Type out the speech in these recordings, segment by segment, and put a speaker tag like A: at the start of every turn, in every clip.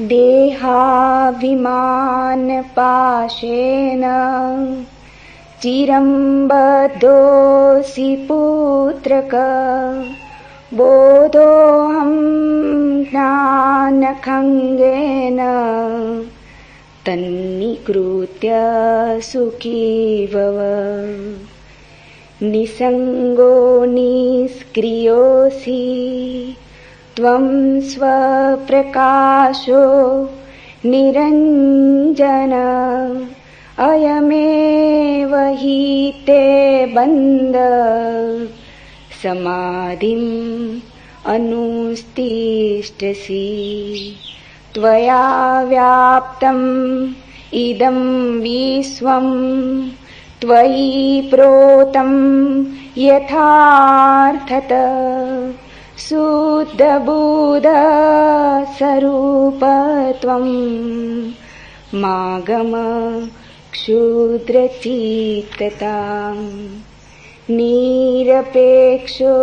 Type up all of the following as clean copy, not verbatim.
A: देहाभिमानपाशेन चिरं बद्धोऽसि पुत्रक बोधोऽहं ज्ञानखङ्गेन तन्निकृत्य सुखी भव। निसङ्गो निष्क्रियोऽसि त्वं स्वप्रकाशो निरञ्जन अयमेव हि ते बन्ध समाधिम् अनुतिष्ठसि। त्वया व्याप्तम् इदं विश्वं त्वयि प्रोतं यथार्थतः शुद्धबुद्धस्वरूपत्वं मागम क्षुद्रचित्तताम्। निरपेक्षो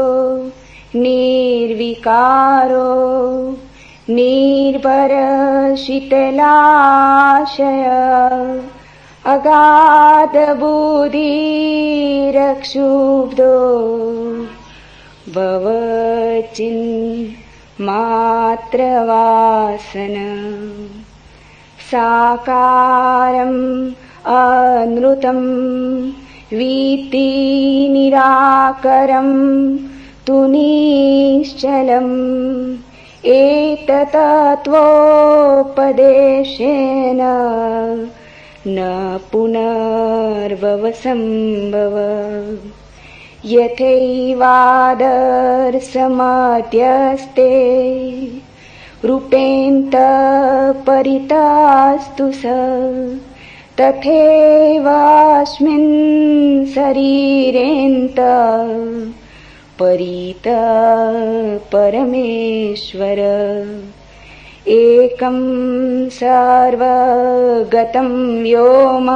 A: निर्विकारो निर्भरशीतलाशय अगाधबुद्धिरक्षुब्धो भवचिन्मात्रवासन। साकारम् अनृतं वीति निराकरं तु निश्चलम्। एतत्तत्त्वोपदेशेन न पुनर्भवसम्भव। यथैवादर्शमध्यस्ते रूपेऽन्त परितस्तु स तथैवास्मिन् शरीरेऽन्त परित परमेश्वर। एकं सर्वगतं व्योम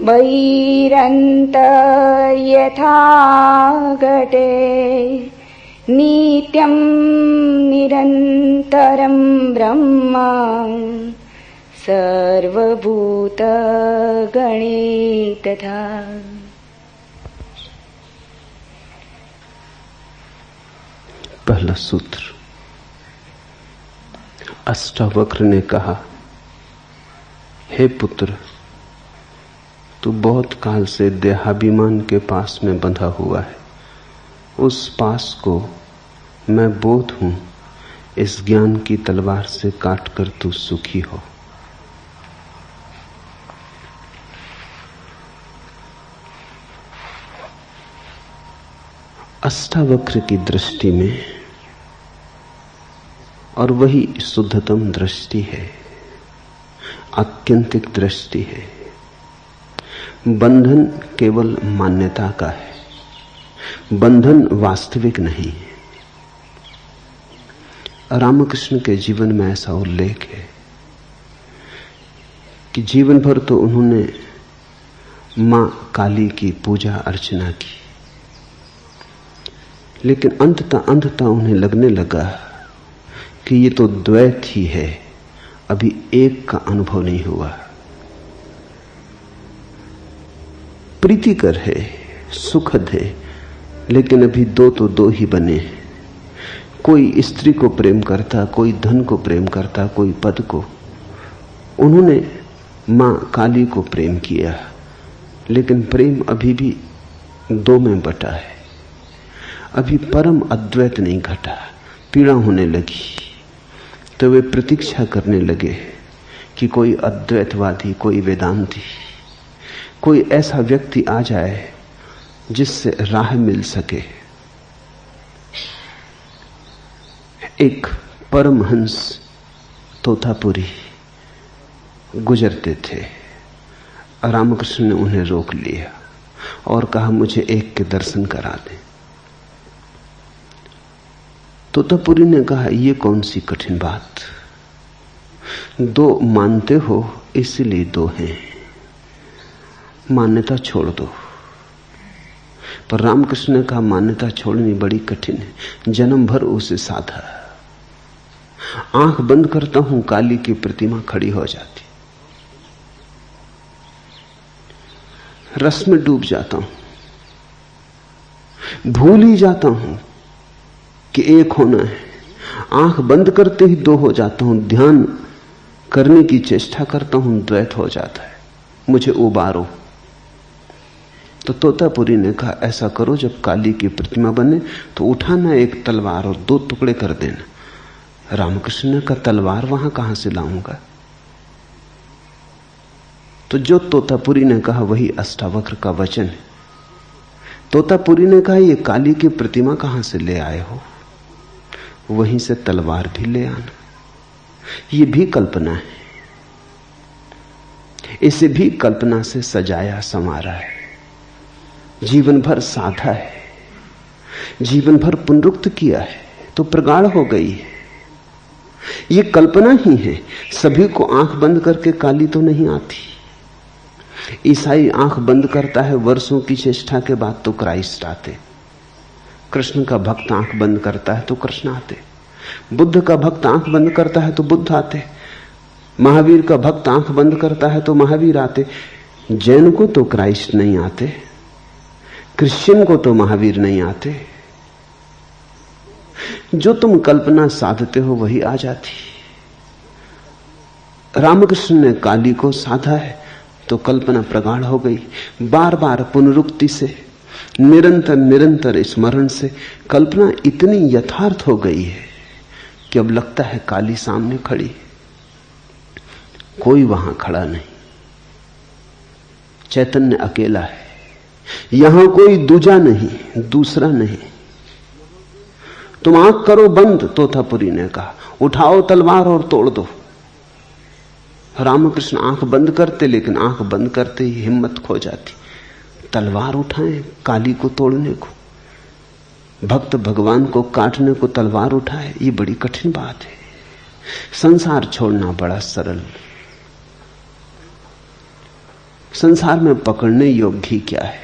A: बहिरन्त यथा घटे नित्यं निरन्तरं ब्रह्म सर्वभूतगणे तथा।
B: पहला सूत्र। अष्टावक्र ने कहा, हे पुत्र, तू बहुत काल से देहाभिमान के पास में बंधा हुआ है। उस पास को मैं बोध हूं, इस ज्ञान की तलवार से काटकर तू सुखी हो। अष्टावक्र की दृष्टि में, और वही शुद्धतम दृष्टि है, आत्यंतिक दृष्टि है। बंधन केवल मान्यता का है, बंधन वास्तविक नहीं है। रामकृष्ण के जीवन में ऐसा उल्लेख है कि जीवन भर तो उन्होंने मां काली की पूजा अर्चना की, लेकिन अंततः उन्हें लगने लगा कि ये तो द्वैत ही है, अभी एक का अनुभव नहीं हुआ। प्रीतिकर है, सुखद है, लेकिन अभी दो तो दो ही बने हैं। कोई स्त्री को प्रेम करता, कोई धन को प्रेम करता, कोई पद को। उन्होंने मां काली को प्रेम किया, लेकिन प्रेम अभी भी दो में बटा है। अभी परम अद्वैत नहीं घटा। पीड़ा होने लगी तो वे प्रतीक्षा करने लगे कि कोई अद्वैतवादी, कोई वेदांती, कोई ऐसा व्यक्ति आ जाए जिससे राह मिल सके। एक परमहंस तोतापुरी गुजरते थे। रामकृष्ण ने उन्हें रोक लिया और कहा, मुझे एक के दर्शन करा दें। तोतापुरी ने कहा, यह कौन सी कठिन बात, दो मानते हो इसलिए दो हैं, मान्यता छोड़ दो। पर रामकृष्ण ने कहा, मान्यता छोड़नी बड़ी कठिन है, जन्म भर उसे साधा। आंख बंद करता हूं, काली की प्रतिमा खड़ी हो जाती, रस में डूब जाता हूं, भूल ही जाता हूं कि एक होना है। आंख बंद करते ही दो हो जाता हूं, ध्यान करने की चेष्टा करता हूं, द्वैत हो जाता है। मुझे उबारो। तो तोतापुरी ने कहा, ऐसा करो, जब काली की प्रतिमा बने तो उठाना एक तलवार और 2 टुकड़े कर देना। रामकृष्ण ने कहा, तलवार वहां कहां से लाऊंगा? तो जो तोतापुरी ने कहा वही अष्टावक्र का वचन है। तोतापुरी ने कहा, ये काली की प्रतिमा कहां से ले आए हो? वहीं से तलवार भी ले आना। ये भी कल्पना है, इसे भी कल्पना से सजाया संवारा है, जीवन भर साधा है, जीवन भर पुनरुक्त किया है, तो प्रगाढ़ हो गई है। ये कल्पना ही है। सभी को आंख बंद करके काली तो नहीं आती। ईसाई आंख बंद करता है, वर्षों की चेष्टा के बाद तो क्राइस्ट आते। कृष्ण का भक्त आंख बंद करता है तो कृष्ण आते। बुद्ध का भक्त आंख बंद करता है तो बुद्ध आते। महावीर का भक्त आंख बंद करता है तो महावीर आते। जैन को तो क्राइस्ट नहीं आते, क्रिश्चियन को तो महावीर नहीं आते। जो तुम कल्पना साधते हो वही आ जाती। रामकृष्ण ने काली को साधा है तो कल्पना प्रगाढ़ हो गई। बार बार पुनरुक्ति से, निरंतर निरंतर स्मरण से कल्पना इतनी यथार्थ हो गई है कि अब लगता है काली सामने खड़ी, कोई वहां खड़ा नहीं, चैतन्य अकेला है, यहां कोई दूजा नहीं, दूसरा नहीं। तुम आंख करो बंद, तोतापुरी ने कहा, उठाओ तलवार और तोड़ दो। रामकृष्ण आंख बंद करते, लेकिन आंख बंद करते ही हिम्मत खो जाती। तलवार उठाएं काली को तोड़ने को, भक्त भगवान को काटने को तलवार उठाए, ये बड़ी कठिन बात है। संसार छोड़ना बड़ा सरल, संसार में पकड़ने योग्य क्या है।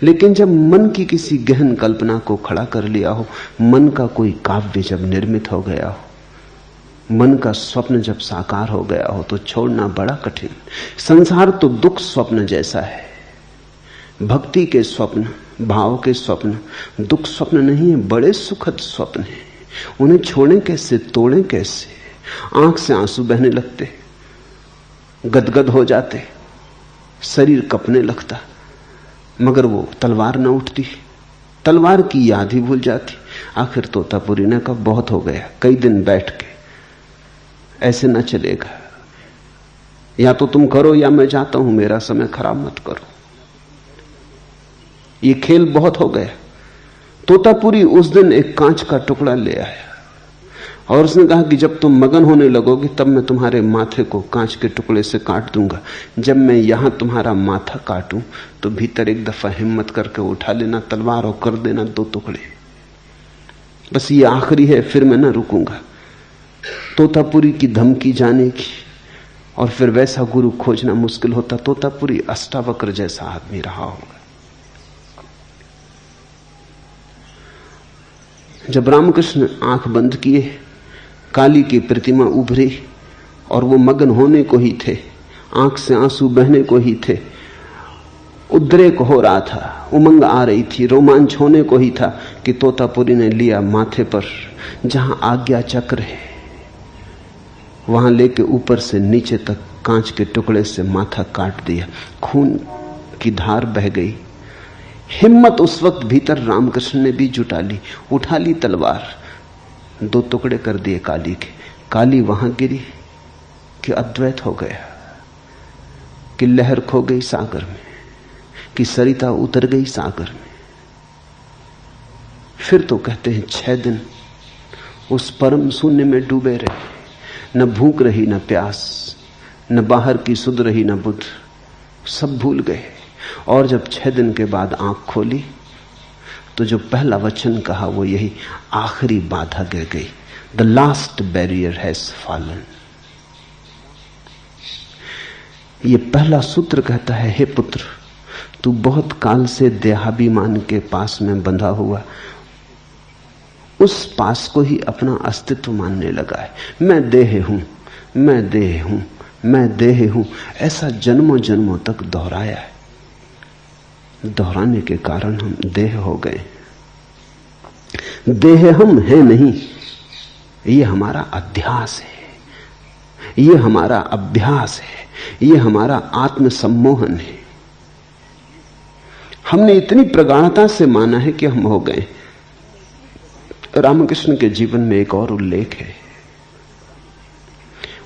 B: लेकिन जब मन की किसी गहन कल्पना को खड़ा कर लिया हो, मन का कोई काव्य जब निर्मित हो गया हो, मन का स्वप्न जब साकार हो गया हो, तो छोड़ना बड़ा कठिन। संसार तो दुख स्वप्न जैसा है। भक्ति के स्वप्न, भाव के स्वप्न दुख स्वप्न नहीं है, बड़े सुखद स्वप्न हैं। उन्हें छोड़ें कैसे, तोड़ें कैसे? आंख से आंसू बहने लगते, गदगद हो जाते, शरीर कपने लगता, मगर वो तलवार न उठती, तलवार की याद ही भूल जाती। आखिर तोतापुरी ने कहा, बहुत हो गया, कई दिन बैठ के, ऐसे न चलेगा, या तो तुम करो या मैं जाता हूं, मेरा समय खराब मत करो, ये खेल बहुत हो गया। तोतापुरी उस दिन एक कांच का टुकड़ा ले आया और उसने कहा कि जब तुम मगन होने लगोगे तब मैं तुम्हारे माथे को कांच के टुकड़े से काट दूंगा। जब मैं यहां तुम्हारा माथा काटूं तो भीतर एक दफा हिम्मत करके उठा लेना तलवार और कर देना 2 टुकड़े। बस ये आखिरी है, फिर मैं न रुकूंगा। तोतापुरी की धमकी जाने की, और फिर वैसा गुरु खोजना मुश्किल होता। तोतापुरी अष्टावक्र जैसा आदमी रहा होगा। जब रामकृष्ण आंख बंद किए, काली की प्रतिमा उभरी और वो मगन होने को ही थे, आंख से आंसू बहने को ही थे, उद्रेक हो रहा था, उमंग आ रही थी, रोमांच होने को ही था कि तोतापुरी ने लिया माथे पर जहां आज्ञा चक्र है, वहां लेके ऊपर से नीचे तक कांच के टुकड़े से माथा काट दिया। खून की धार बह गई। हिम्मत उस वक्त भीतर रामकृष्ण ने भी जुटा ली, उठा ली तलवार, 2 टुकड़े कर दिए काली के। काली वहां गिरी कि अद्वैत हो गया, कि लहर खो गई सागर में, कि सरिता उतर गई सागर में। फिर तो कहते हैं 6 दिन उस परम शून्य में डूबे रहे, न भूख रही न प्यास, न बाहर की सुध रही न बुध, सब भूल गए। और जब 6 दिन के बाद आंख खोली तो जो पहला वचन कहा वो यही, आखिरी बाधा गिर गई, the last barrier has fallen. ये पहला सूत्र कहता है, हे पुत्र, तू बहुत काल से देहाभिमान के पास में बंधा हुआ, उस पास को ही अपना अस्तित्व मानने लगा है। मैं देह हूं, मैं देह हूं, मैं देह हूं, ऐसा जन्मों जन्मों तक दोहराया है। दोहराने के कारण हम देह हो गए। देह हम है नहीं, ये हमारा अध्यास है, ये हमारा अभ्यास है, ये हमारा आत्मसम्मोहन है। हमने इतनी प्रगाढ़ता से माना है कि हम हो गए। रामकृष्ण के जीवन में एक और उल्लेख है।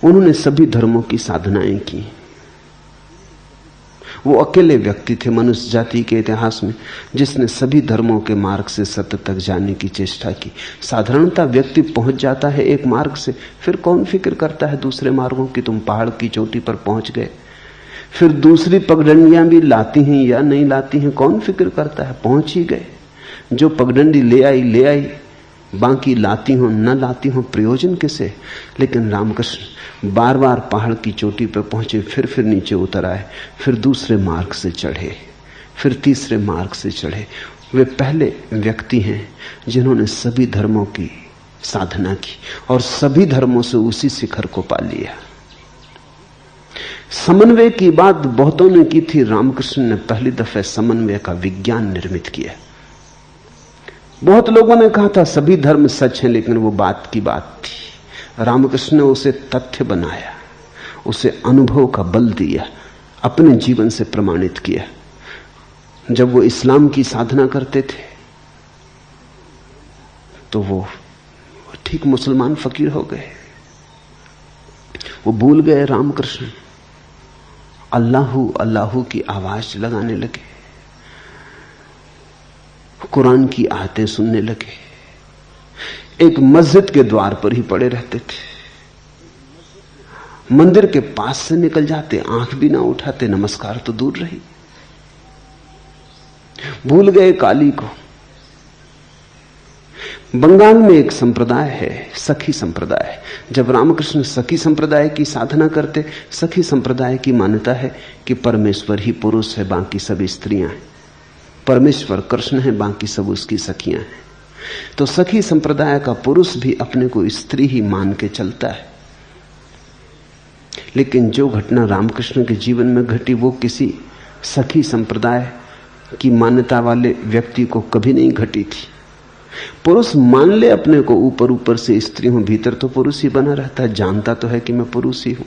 B: उन्होंने सभी धर्मों की साधनाएं की। वो अकेले व्यक्ति थे मनुष्य जाति के इतिहास में जिसने सभी धर्मों के मार्ग से सत्य तक जाने की चेष्टा की। साधारणतः व्यक्ति पहुंच जाता है एक मार्ग से, फिर कौन फिक्र करता है दूसरे मार्गों की। तुम पहाड़ की चोटी पर पहुंच गए, फिर दूसरी पगडंडियां भी लाती हैं या नहीं लाती हैं, कौन फिक्र करता है, पहुंच ही गए। जो पगडंडी ले आई, बाकी लाती हो न लाती हो, प्रयोजन किसे। लेकिन रामकृष्ण बार बार पहाड़ की चोटी पर पहुंचे, फिर नीचे उतर आए, फिर दूसरे मार्ग से चढ़े, फिर तीसरे मार्ग से चढ़े। वे पहले व्यक्ति हैं जिन्होंने सभी धर्मों की साधना की और सभी धर्मों से उसी शिखर को पा लिया। समन्वय की बात बहुतों ने की थी, रामकृष्ण ने पहली दफे समन्वय का विज्ञान निर्मित किया। बहुत लोगों ने कहा था सभी धर्म सच हैं, लेकिन वो बात की बात थी। रामकृष्ण ने उसे तथ्य बनाया, उसे अनुभव का बल दिया, अपने जीवन से प्रमाणित किया। जब वो इस्लाम की साधना करते थे तो वो ठीक मुसलमान फकीर हो गए। वो भूल गए रामकृष्ण, अल्लाहू अल्लाहू की आवाज लगाने लगे, कुरान की आयतें सुनने लगे। एक मस्जिद के द्वार पर ही पड़े रहते थे, मंदिर के पास से निकल जाते, आंख भी ना उठाते, नमस्कार तो दूर रही। भूल गए काली को। बंगाल में एक संप्रदाय है, सखी संप्रदाय। जब रामकृष्ण सखी संप्रदाय की साधना करते, सखी संप्रदाय की मान्यता है कि परमेश्वर ही पुरुष है, बाकी सब स्त्रियां हैं। परमेश्वर कृष्ण है, बाकी सब उसकी सखियां हैं। तो सखी संप्रदाय का पुरुष भी अपने को स्त्री ही मान के चलता है। लेकिन जो घटना रामकृष्ण के जीवन में घटी वो किसी सखी संप्रदाय की मान्यता वाले व्यक्ति को कभी नहीं घटी थी। पुरुष मान ले अपने को ऊपर ऊपर से स्त्री हूं, भीतर तो पुरुष ही बना रहता है, जानता तो है कि मैं पुरुष ही हूं।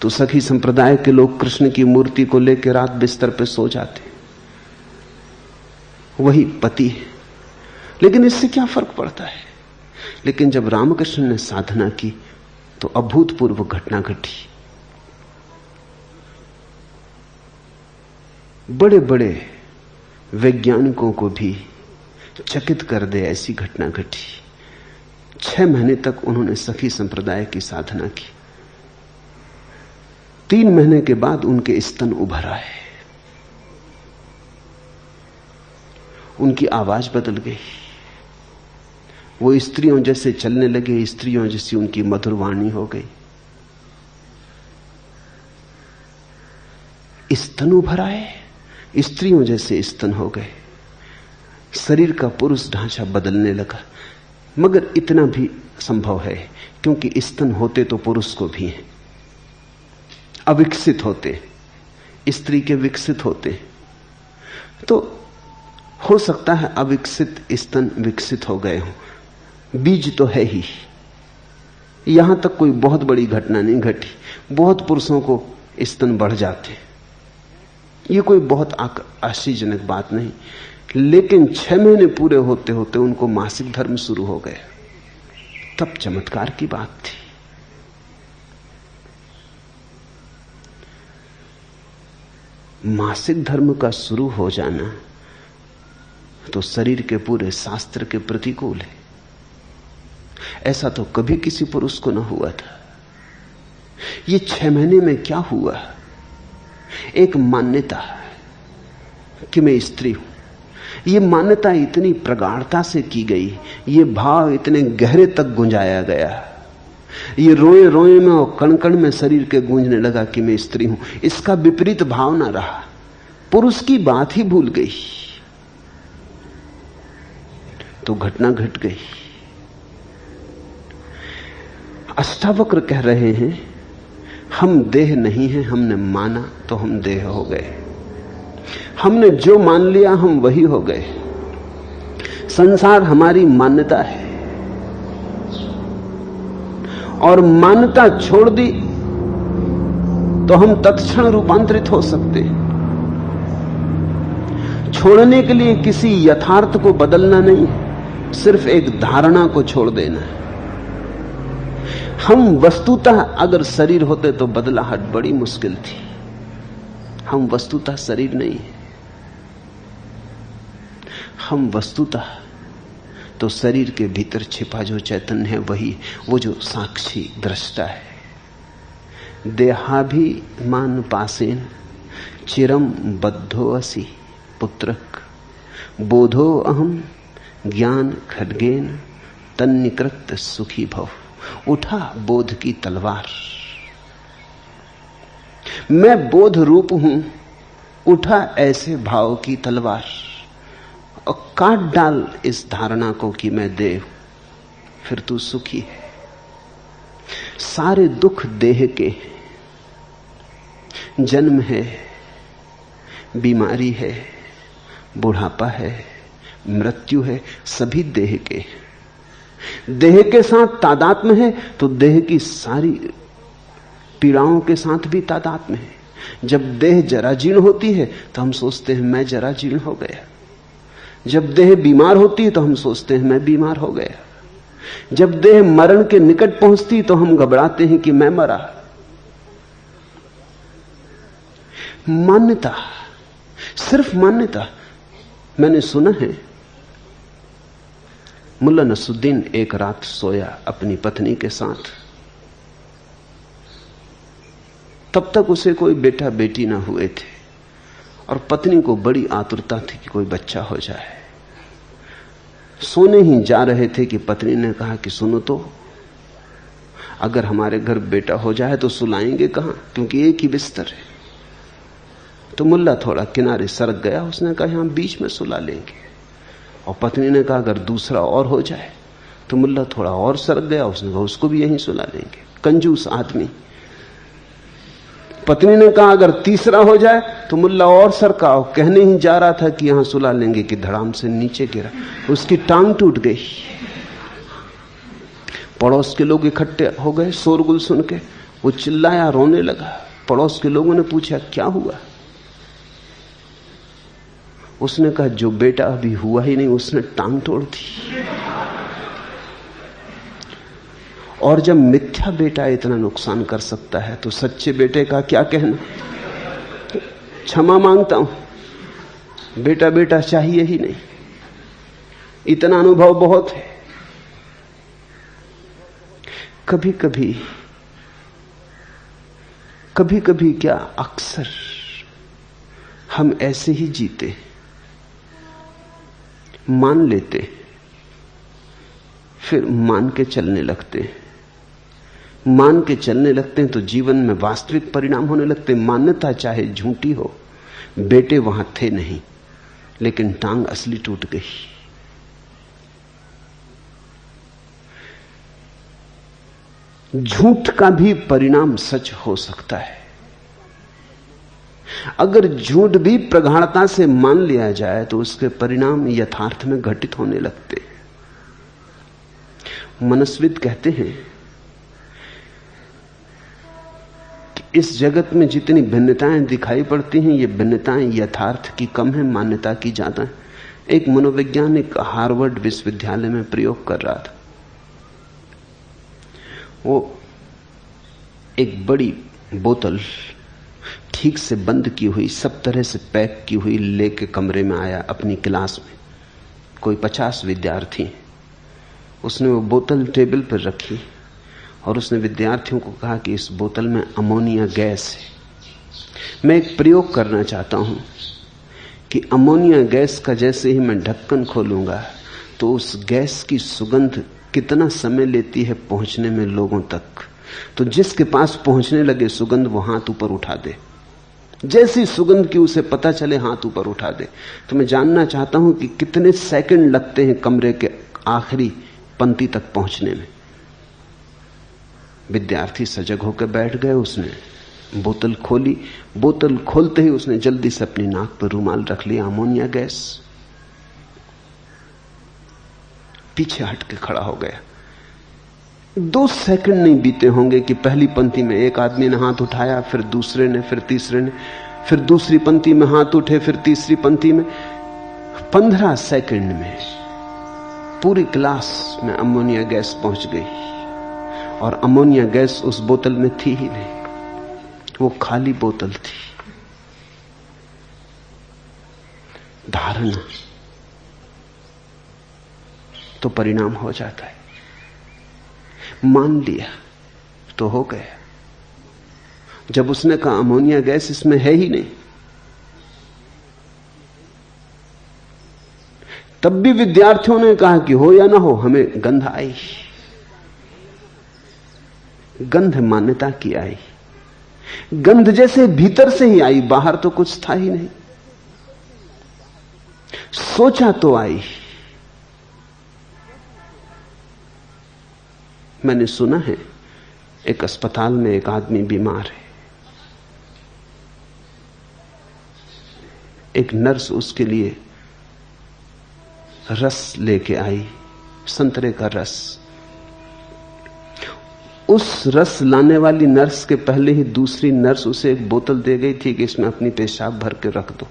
B: तो सखी संप्रदाय के लोग कृष्ण की मूर्ति को लेकर रात बिस्तर पे सो जाते, वही पति है। लेकिन इससे क्या फर्क पड़ता है। लेकिन जब रामकृष्ण ने साधना की तो अभूतपूर्व घटना घटी। बड़े बड़े वैज्ञानिकों को भी चकित कर दे ऐसी घटना घटी। 6 महीने तक उन्होंने सखी संप्रदाय की साधना की। 3 महीने के बाद उनके स्तन उभर आए, उनकी आवाज बदल गई, वो स्त्रियों जैसे चलने लगे, स्त्रियों जैसी उनकी मधुर वाणी हो गई। स्तन उभर आए, स्त्रियों जैसे स्तन हो गए, शरीर का पुरुष ढांचा बदलने लगा। मगर इतना भी संभव है क्योंकि स्तन होते तो पुरुष को भी हैं, अविकसित होते, स्त्री के विकसित होते। तो हो सकता है अविकसित स्तन विकसित हो गए हों, बीज तो है ही। यहां तक कोई बहुत बड़ी घटना नहीं घटी। बहुत पुरुषों को स्तन बढ़ जाते, ये कोई बहुत आश्चर्यजनक बात नहीं। लेकिन 6 महीने पूरे होते होते उनको मासिक धर्म शुरू हो गए, तब चमत्कार की बात थी। मासिक धर्म का शुरू हो जाना तो शरीर के पूरे शास्त्र के प्रतिकूल है। ऐसा तो कभी किसी पुरुष को न हुआ था। ये 6 महीने में क्या हुआ? एक मान्यता कि मैं स्त्री हूं, ये मान्यता इतनी प्रगाढ़ता से की गई, ये भाव इतने गहरे तक गुंजाया गया, ये रोए रोए में और कण कण में शरीर के गूंजने लगा कि मैं स्त्री हूं। इसका विपरीत भाव ना रहा, पुरुष की बात ही भूल गई। तो घटना घट गई। अष्टावक्र कह रहे हैं, हम देह नहीं हैं, हमने माना तो हम देह हो गए। हमने जो मान लिया हम वही हो गए। संसार हमारी मान्यता है, और मान्यता छोड़ दी तो हम तत्क्षण रूपांतरित हो सकते हैं। छोड़ने के लिए किसी यथार्थ को बदलना नहीं, सिर्फ एक धारणा को छोड़ देना है। हम वस्तुतः अगर शरीर होते तो बदलाहट बड़ी मुश्किल थी। हम वस्तुतः शरीर नहीं है, हम वस्तुतः तो शरीर के भीतर छिपा जो चैतन्य है वही, वो जो साक्षी दृष्टा है। देहाभिमान पासेन चिरम बद्धो असि पुत्रक बोधो अहम ज्ञान खड्गेन तन्निकृत सुखी भव। उठा बोध की तलवार, मैं बोध रूप हूं, उठा ऐसे भाव की तलवार और काट डाल इस धारणा को कि मैं देव, फिर तू सुखी है। सारे दुख देह के, जन्म है, बीमारी है, बुढ़ापा है, मृत्यु है, सभी देह के। देह के साथ तादात्म्य है तो देह की सारी पीड़ाओं के साथ भी तादात्म्य है। जब देह जराजीर्ण होती है तो हम सोचते हैं मैं जराजीर्ण हो गया। जब देह बीमार होती है तो हम सोचते हैं मैं बीमार हो गया। जब देह मरण के निकट पहुंचती तो हम घबराते हैं कि मैं मरा। मान्यता, सिर्फ मान्यता। मैंने सुना है मुल्ला नसरुद्दीन एक रात सोया अपनी पत्नी के साथ। तब तक उसे कोई बेटा बेटी ना हुए थे और पत्नी को बड़ी आतुरता थी कि कोई बच्चा हो जाए। सोने ही जा रहे थे कि पत्नी ने कहा कि सुनो तो, अगर हमारे घर बेटा हो जाए तो सुलाएंगे कहां, क्योंकि एक ही बिस्तर है। तो मुल्ला थोड़ा किनारे सरक गया, उसने कहा यहां बीच में सुला लेंगे। और पत्नी ने कहा अगर दूसरा और हो जाए, तो मुल्ला थोड़ा और सरक गया, उसने कहा उसको भी यहीं सुला लेंगे। कंजूस आदमी। पत्नी ने कहा अगर तीसरा हो जाए, तो मुल्ला और सरकाओ, कहने ही जा रहा था कि यहां सुला लेंगे कि धड़ाम से नीचे गिरा, उसकी टांग टूट गई। पड़ोस के लोग इकट्ठे हो गए शोरगुल सुन के। वो चिल्लाया, रोने लगा। पड़ोस के लोगों ने पूछा क्या हुआ। उसने कहा जो बेटा अभी हुआ ही नहीं उसने टांग तोड़ दी। और जब मिथ्या बेटा इतना नुकसान कर सकता है तो सच्चे बेटे का क्या कहना। क्षमा मांगता हूं, बेटा बेटा चाहिए ही नहीं, इतना अनुभव बहुत है। कभी कभी क्या अक्सर हम ऐसे ही जीते, मान लेते, फिर मान के चलने लगते हैं। मान के चलने लगते हैं तो जीवन में वास्तविक परिणाम होने लगते हैं। मान्यता चाहे झूठी हो, बेटे वहां थे नहीं, लेकिन टांग असली टूट गई। झूठ का भी परिणाम सच हो सकता है। अगर झूठ भी प्रगाढ़ता से मान लिया जाए तो उसके परिणाम यथार्थ में घटित होने लगते हैं। मनस्विद कहते हैं कि इस जगत में जितनी भिन्नताएं दिखाई पड़ती हैं, ये भिन्नताएं यथार्थ की कम है, मान्यता की ज्यादा है। एक मनोवैज्ञानिक हार्वर्ड विश्वविद्यालय में प्रयोग कर रहा था। वो एक बड़ी बोतल ठीक से बंद की हुई, सब तरह से पैक की हुई लेके कमरे में आया अपनी क्लास में। कोई 50 विद्यार्थी। उसने वो बोतल टेबल पर रखी और उसने विद्यार्थियों को कहा कि इस बोतल में अमोनिया गैस है। मैं एक प्रयोग करना चाहता हूं कि अमोनिया गैस का जैसे ही मैं ढक्कन खोलूंगा तो उस गैस की सुगंध कितना समय लेती है पहुंचने में लोगों तक। तो जिसके पास पहुंचने लगे सुगंध वो हाथ ऊपर उठा दे। जैसी सुगंध की उसे पता चले हाथ ऊपर उठा दे। तो मैं जानना चाहता हूं कि कितने सेकंड लगते हैं कमरे के आखिरी पंक्ति तक पहुंचने में। विद्यार्थी सजग होकर बैठ गए। उसने बोतल खोली। बोतल खोलते ही उसने जल्दी से अपनी नाक पर रुमाल रख लिया। Ammonia gas. पीछे हट के खड़ा हो गया। 2 सेकंड नहीं बीते होंगे कि पहली पंक्ति में एक आदमी ने हाथ उठाया, फिर दूसरे ने, फिर तीसरे ने, फिर दूसरी पंक्ति में हाथ उठे, फिर तीसरी पंक्ति में। 15 सेकंड में पूरी क्लास में अमोनिया गैस पहुंच गई। और अमोनिया गैस उस बोतल में थी ही नहीं, वो खाली बोतल थी। धारणा तो परिणाम हो जाता है। मान लिया तो हो गया। जब उसने कहा अमोनिया गैस इसमें है ही नहीं, तब भी विद्यार्थियों ने कहा कि हो या ना हो, हमें गंध आई। गंध मान्यता की आई। गंध जैसे भीतर से ही आई, बाहर तो कुछ था ही नहीं। सोचा तो आई। मैंने सुना है एक अस्पताल में एक आदमी बीमार है। एक नर्स उसके लिए रस लेके आई, संतरे का रस। उस रस लाने वाली नर्स के पहले ही दूसरी नर्स उसे एक बोतल दे गई थी कि इसमें अपनी पेशाब भर के रख दो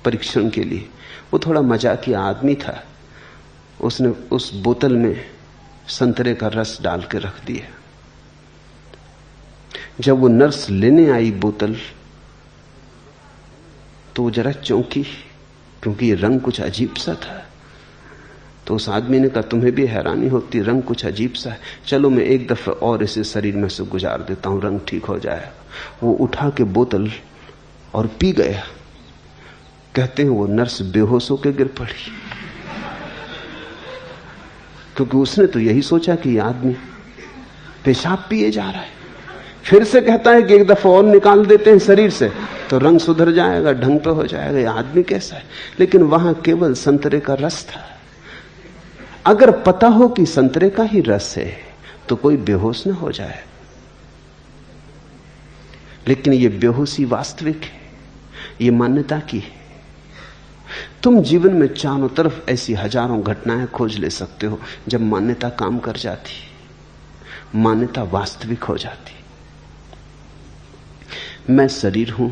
B: परीक्षण के लिए। वो थोड़ा मजाकिया आदमी था। उसने उस बोतल में संतरे का रस डाल के रख दिया। जब वो नर्स लेने आई बोतल तो वो जरा चौंकी, क्योंकि ये रंग कुछ अजीब सा था। तो उस आदमी ने कहा तुम्हें भी हैरानी होती, रंग कुछ अजीब सा है, चलो मैं एक दफे और इसे शरीर में से गुजार देता हूं, रंग ठीक हो जाएगा। वो उठा के बोतल और पी गया। कहते हैं वो नर्स बेहोश होकर गिर पड़ी, क्योंकि उसने तो यही सोचा कि ये आदमी पेशाब पिए जा रहा है। फिर से कहता है कि एक दफा और निकाल देते हैं शरीर से तो रंग सुधर जाएगा, ढंग पे हो जाएगा, ये आदमी कैसा है। लेकिन वहां केवल संतरे का रस था। अगर पता हो कि संतरे का ही रस है तो कोई बेहोश न हो जाए। लेकिन ये बेहोशी वास्तविक है, ये मान्यता की है। तुम जीवन में चारों तरफ ऐसी हजारों घटनाएं खोज ले सकते हो जब मान्यता काम कर जाती, मान्यता वास्तविक हो जाती। मैं शरीर हूं,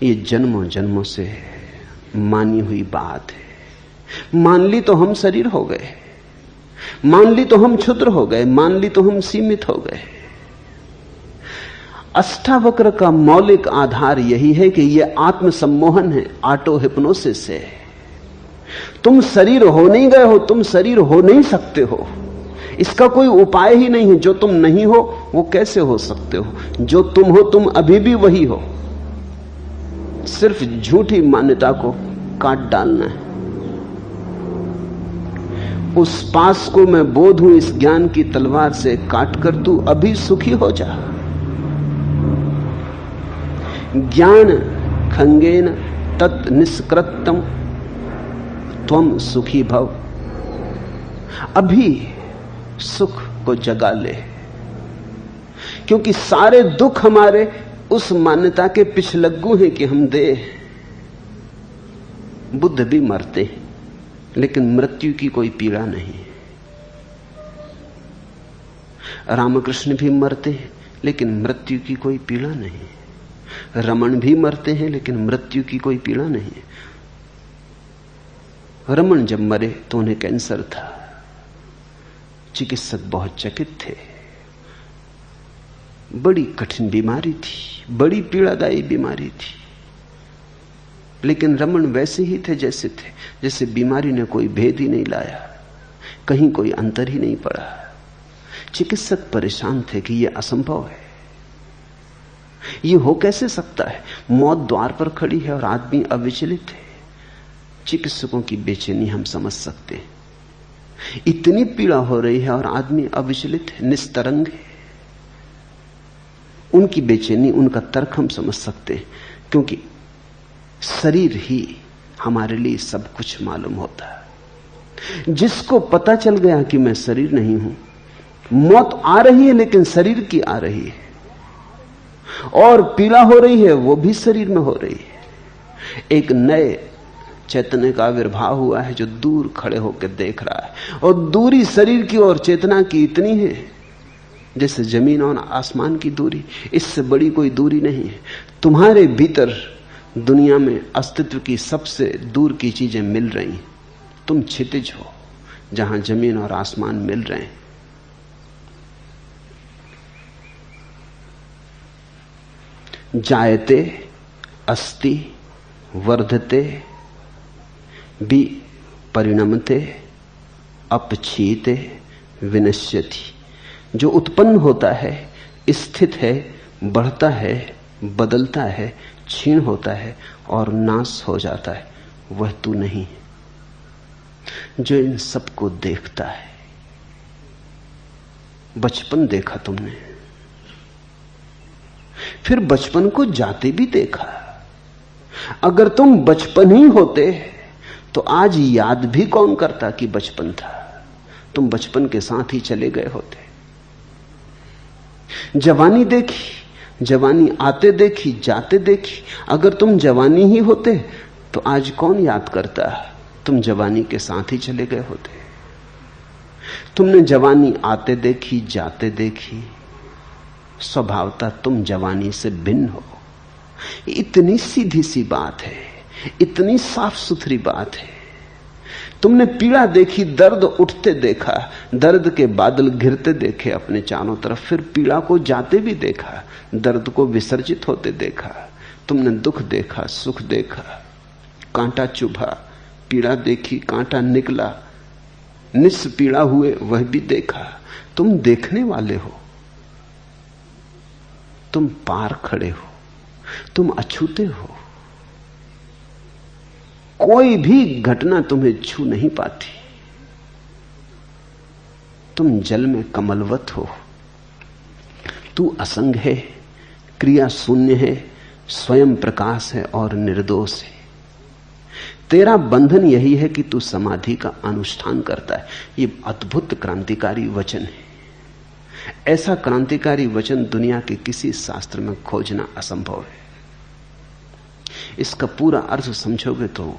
B: ये जन्मों जन्मों से मानी हुई बात है। मान ली तो हम शरीर हो गए, मान ली तो हम क्षुद्र हो गए, मान ली तो हम सीमित हो गए। अष्टावक्र का मौलिक आधार यही है कि यह आत्म सम्मोहन है, ऑटो हिप्नोसिस है। तुम शरीर हो नहीं गए हो, तुम शरीर हो नहीं सकते हो। इसका कोई उपाय ही नहीं है। जो तुम नहीं हो वो कैसे हो सकते हो? जो तुम हो तुम अभी भी वही हो। सिर्फ झूठी मान्यता को काट डालना है। उस पास को मैं बोध हूं इस ज्ञान की तलवार से काट कर तू अभी सुखी हो जा। ज्ञान खंगेन तत् निष्कृतम त्वम सुखी भव। अभी सुख को जगा ले, क्योंकि सारे दुख हमारे उस मान्यता के पिछलग्गू हैं कि हम दे। बुद्ध भी मरते हैं लेकिन मृत्यु की कोई पीड़ा नहीं। रामकृष्ण भी मरते हैं लेकिन मृत्यु की कोई पीड़ा नहीं। रमन भी मरते हैं लेकिन मृत्यु की कोई पीड़ा नहीं। रमन जब मरे तो उन्हें कैंसर था। चिकित्सक बहुत चकित थे। बड़ी कठिन बीमारी थी, बड़ी पीड़ादायी बीमारी थी। लेकिन रमन वैसे ही थे जैसे थे, जैसे बीमारी ने कोई भेद ही नहीं लाया, कहीं कोई अंतर ही नहीं पड़ा। चिकित्सक परेशान थे कि यह असंभव है, ये हो कैसे सकता है? मौत द्वार पर खड़ी है और आदमी अविचलित है। चिकित्सकों की बेचैनी हम समझ सकते हैं। इतनी पीड़ा हो रही है और आदमी अविचलित है, निस्तरंग है। उनकी बेचैनी, उनका तर्क हम समझ सकते हैं, क्योंकि शरीर ही हमारे लिए सब कुछ मालूम होता है। जिसको पता चल गया कि मैं शरीर नहीं हूं, मौत आ रही है लेकिन शरीर की आ रही है, और पीड़ा हो रही है वो भी शरीर में हो रही है। एक नए चैतन्य का आविर्भाव हुआ है जो दूर खड़े होकर देख रहा है, और दूरी शरीर की और चेतना की इतनी है जैसे जमीन और आसमान की दूरी। इससे बड़ी कोई दूरी नहीं है। तुम्हारे भीतर दुनिया में अस्तित्व की सबसे दूर की चीजें मिल रही। तुम क्षितिज हो जहां जमीन और आसमान मिल रहे हैं। जायते अस्ति वर्धते भी परिणमते अपक्षीते विनश्यति। जो उत्पन्न होता है, स्थित है, बढ़ता है, बदलता है, क्षीण होता है और नाश हो जाता है, वह तू नहीं है जो इन सबको देखता है। बचपन देखा तुमने, फिर बचपन को जाते भी देखा। अगर तुम बचपन ही होते तो आज याद भी कौन करता कि बचपन था। तुम बचपन के साथ ही चले गए होते। जवानी देखी, जवानी आते देखी, जाते देखी। अगर तुम जवानी ही होते तो आज कौन याद करता। तुम जवानी के साथ ही चले गए होते। तुमने जवानी आते देखी, जाते देखी। स्वभावतः तुम जवानी से भिन्न हो। इतनी सीधी सी बात है, इतनी साफ सुथरी बात है। तुमने पीड़ा देखी, दर्द उठते देखा, दर्द के बादल घिरते देखे अपने चारों तरफ, फिर पीड़ा को जाते भी देखा, दर्द को विसर्जित होते देखा। तुमने दुख देखा, सुख देखा, कांटा चुभा, पीड़ा देखी, कांटा निकला, निस्पीड़ा हुए वह भी देखा। तुम देखने वाले हो, तुम पार खड़े हो, तुम अछूते हो। कोई भी घटना तुम्हें छू नहीं पाती। तुम जल में कमलवत हो। तू असंग है, क्रिया शून्य है, स्वयं प्रकाश है और निर्दोष है। तेरा बंधन यही है कि तू समाधि का अनुष्ठान करता है। ये अद्भुत क्रांतिकारी वचन है। ऐसा क्रांतिकारी वचन दुनिया के किसी शास्त्र में खोजना असंभव है। इसका पूरा अर्थ समझोगे तो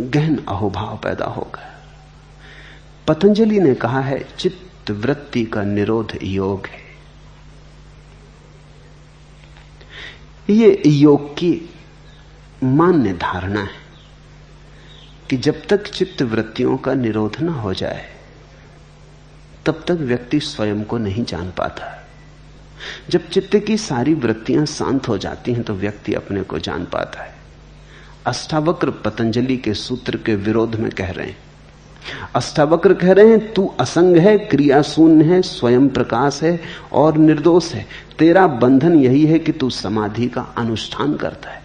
B: गहन अहोभाव पैदा होगा। पतंजलि ने कहा है, चित्त वृत्ति का निरोध योग है। ये योग की मान्य धारणा है कि जब तक चित्त वृत्तियों का निरोध न हो जाए तब तक व्यक्ति स्वयं को नहीं जान पाता। जब चित्त की सारी वृत्तियां शांत हो जाती हैं तो व्यक्ति अपने को जान पाता है। अष्टावक्र पतंजलि के सूत्र के विरोध में कह रहे हैं। अष्टावक्र कह रहे हैं, तू असंग है, क्रिया शून्य है, स्वयं प्रकाश है और निर्दोष है। तेरा बंधन यही है कि तू समाधि का अनुष्ठान करता है।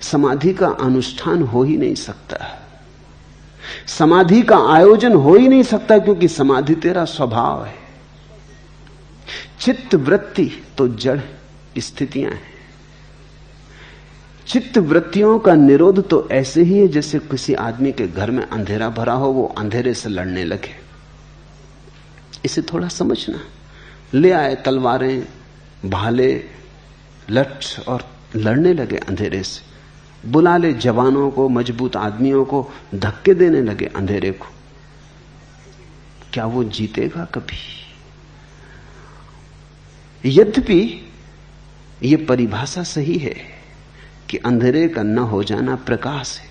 B: समाधि का अनुष्ठान हो ही नहीं सकता, समाधि का आयोजन हो ही नहीं सकता, क्योंकि समाधि तेरा स्वभाव है। चित्त वृत्ति तो जड़ स्थितियां हैं। चित्त वृत्तियों का निरोध तो ऐसे ही है जैसे किसी आदमी के घर में अंधेरा भरा हो, वो अंधेरे से लड़ने लगे। इसे थोड़ा समझना। ले आए तलवारें, भाले, लठ और लड़ने लगे अंधेरे से। बुला ले जवानों को, मजबूत आदमियों को, धक्के देने लगे अंधेरे को। क्या वो जीतेगा कभी? यद्यपि यह परिभाषा सही है कि अंधेरे का न हो जाना प्रकाश है,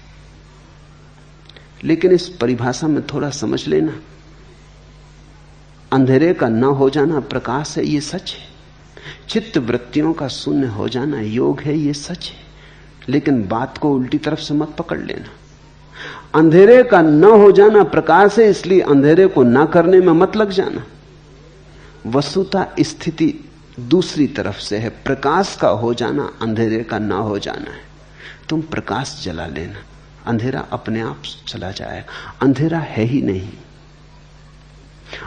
B: लेकिन इस परिभाषा में थोड़ा समझ लेना। अंधेरे का न हो जाना प्रकाश है, यह सच है। चित्त वृत्तियों का शून्य हो जाना योग है, यह सच है। लेकिन बात को उल्टी तरफ से मत पकड़ लेना। अंधेरे का न हो जाना प्रकाश है, इसलिए अंधेरे को ना करने में मत लग जाना। वस्तुतः स्थिति दूसरी तरफ से है। प्रकाश का हो जाना अंधेरे का ना हो जाना है। तुम प्रकाश जला लेना, अंधेरा अपने आप चला जाएगा। अंधेरा है ही नहीं,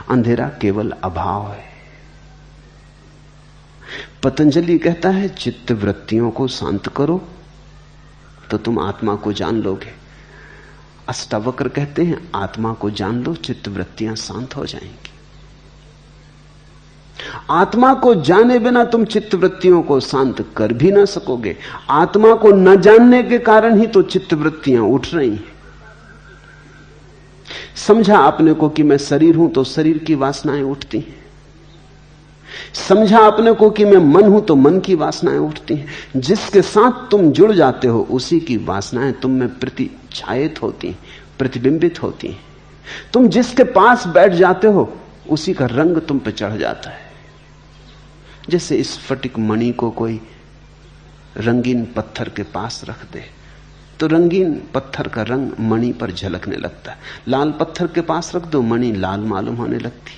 B: अंधेरा केवल अभाव है। पतंजलि कहता है चित्त वृत्तियों को शांत करो तो तुम आत्मा को जान लोगे। अष्टावक्र कहते हैं आत्मा को जान लो, चित्त वृत्तियां शांत हो जाएंगी। आत्मा को जाने बिना तुम चित्त वृत्तियों को शांत कर भी ना सकोगे। आत्मा को न जानने के कारण ही तो चित्त वृत्तियां उठ रही हैं। समझा अपने को कि मैं शरीर हूं तो शरीर की वासनाएं उठती हैं। समझा अपने को कि मैं मन हूं तो मन की वासनाएं उठती हैं। जिसके साथ तुम जुड़ जाते हो उसी की वासनाएं तुम में प्रतिछायित होती, प्रतिबिंबित होती हैं। तुम जिसके पास बैठ जाते हो उसी का रंग तुम पे चढ़ जाता है। जैसे स्फटिक मणि को कोई रंगीन पत्थर के पास रख दे तो रंगीन पत्थर का रंग मणि पर झलकने लगता है। लाल पत्थर के पास रख दो, मणि लाल मालूम होने लगती।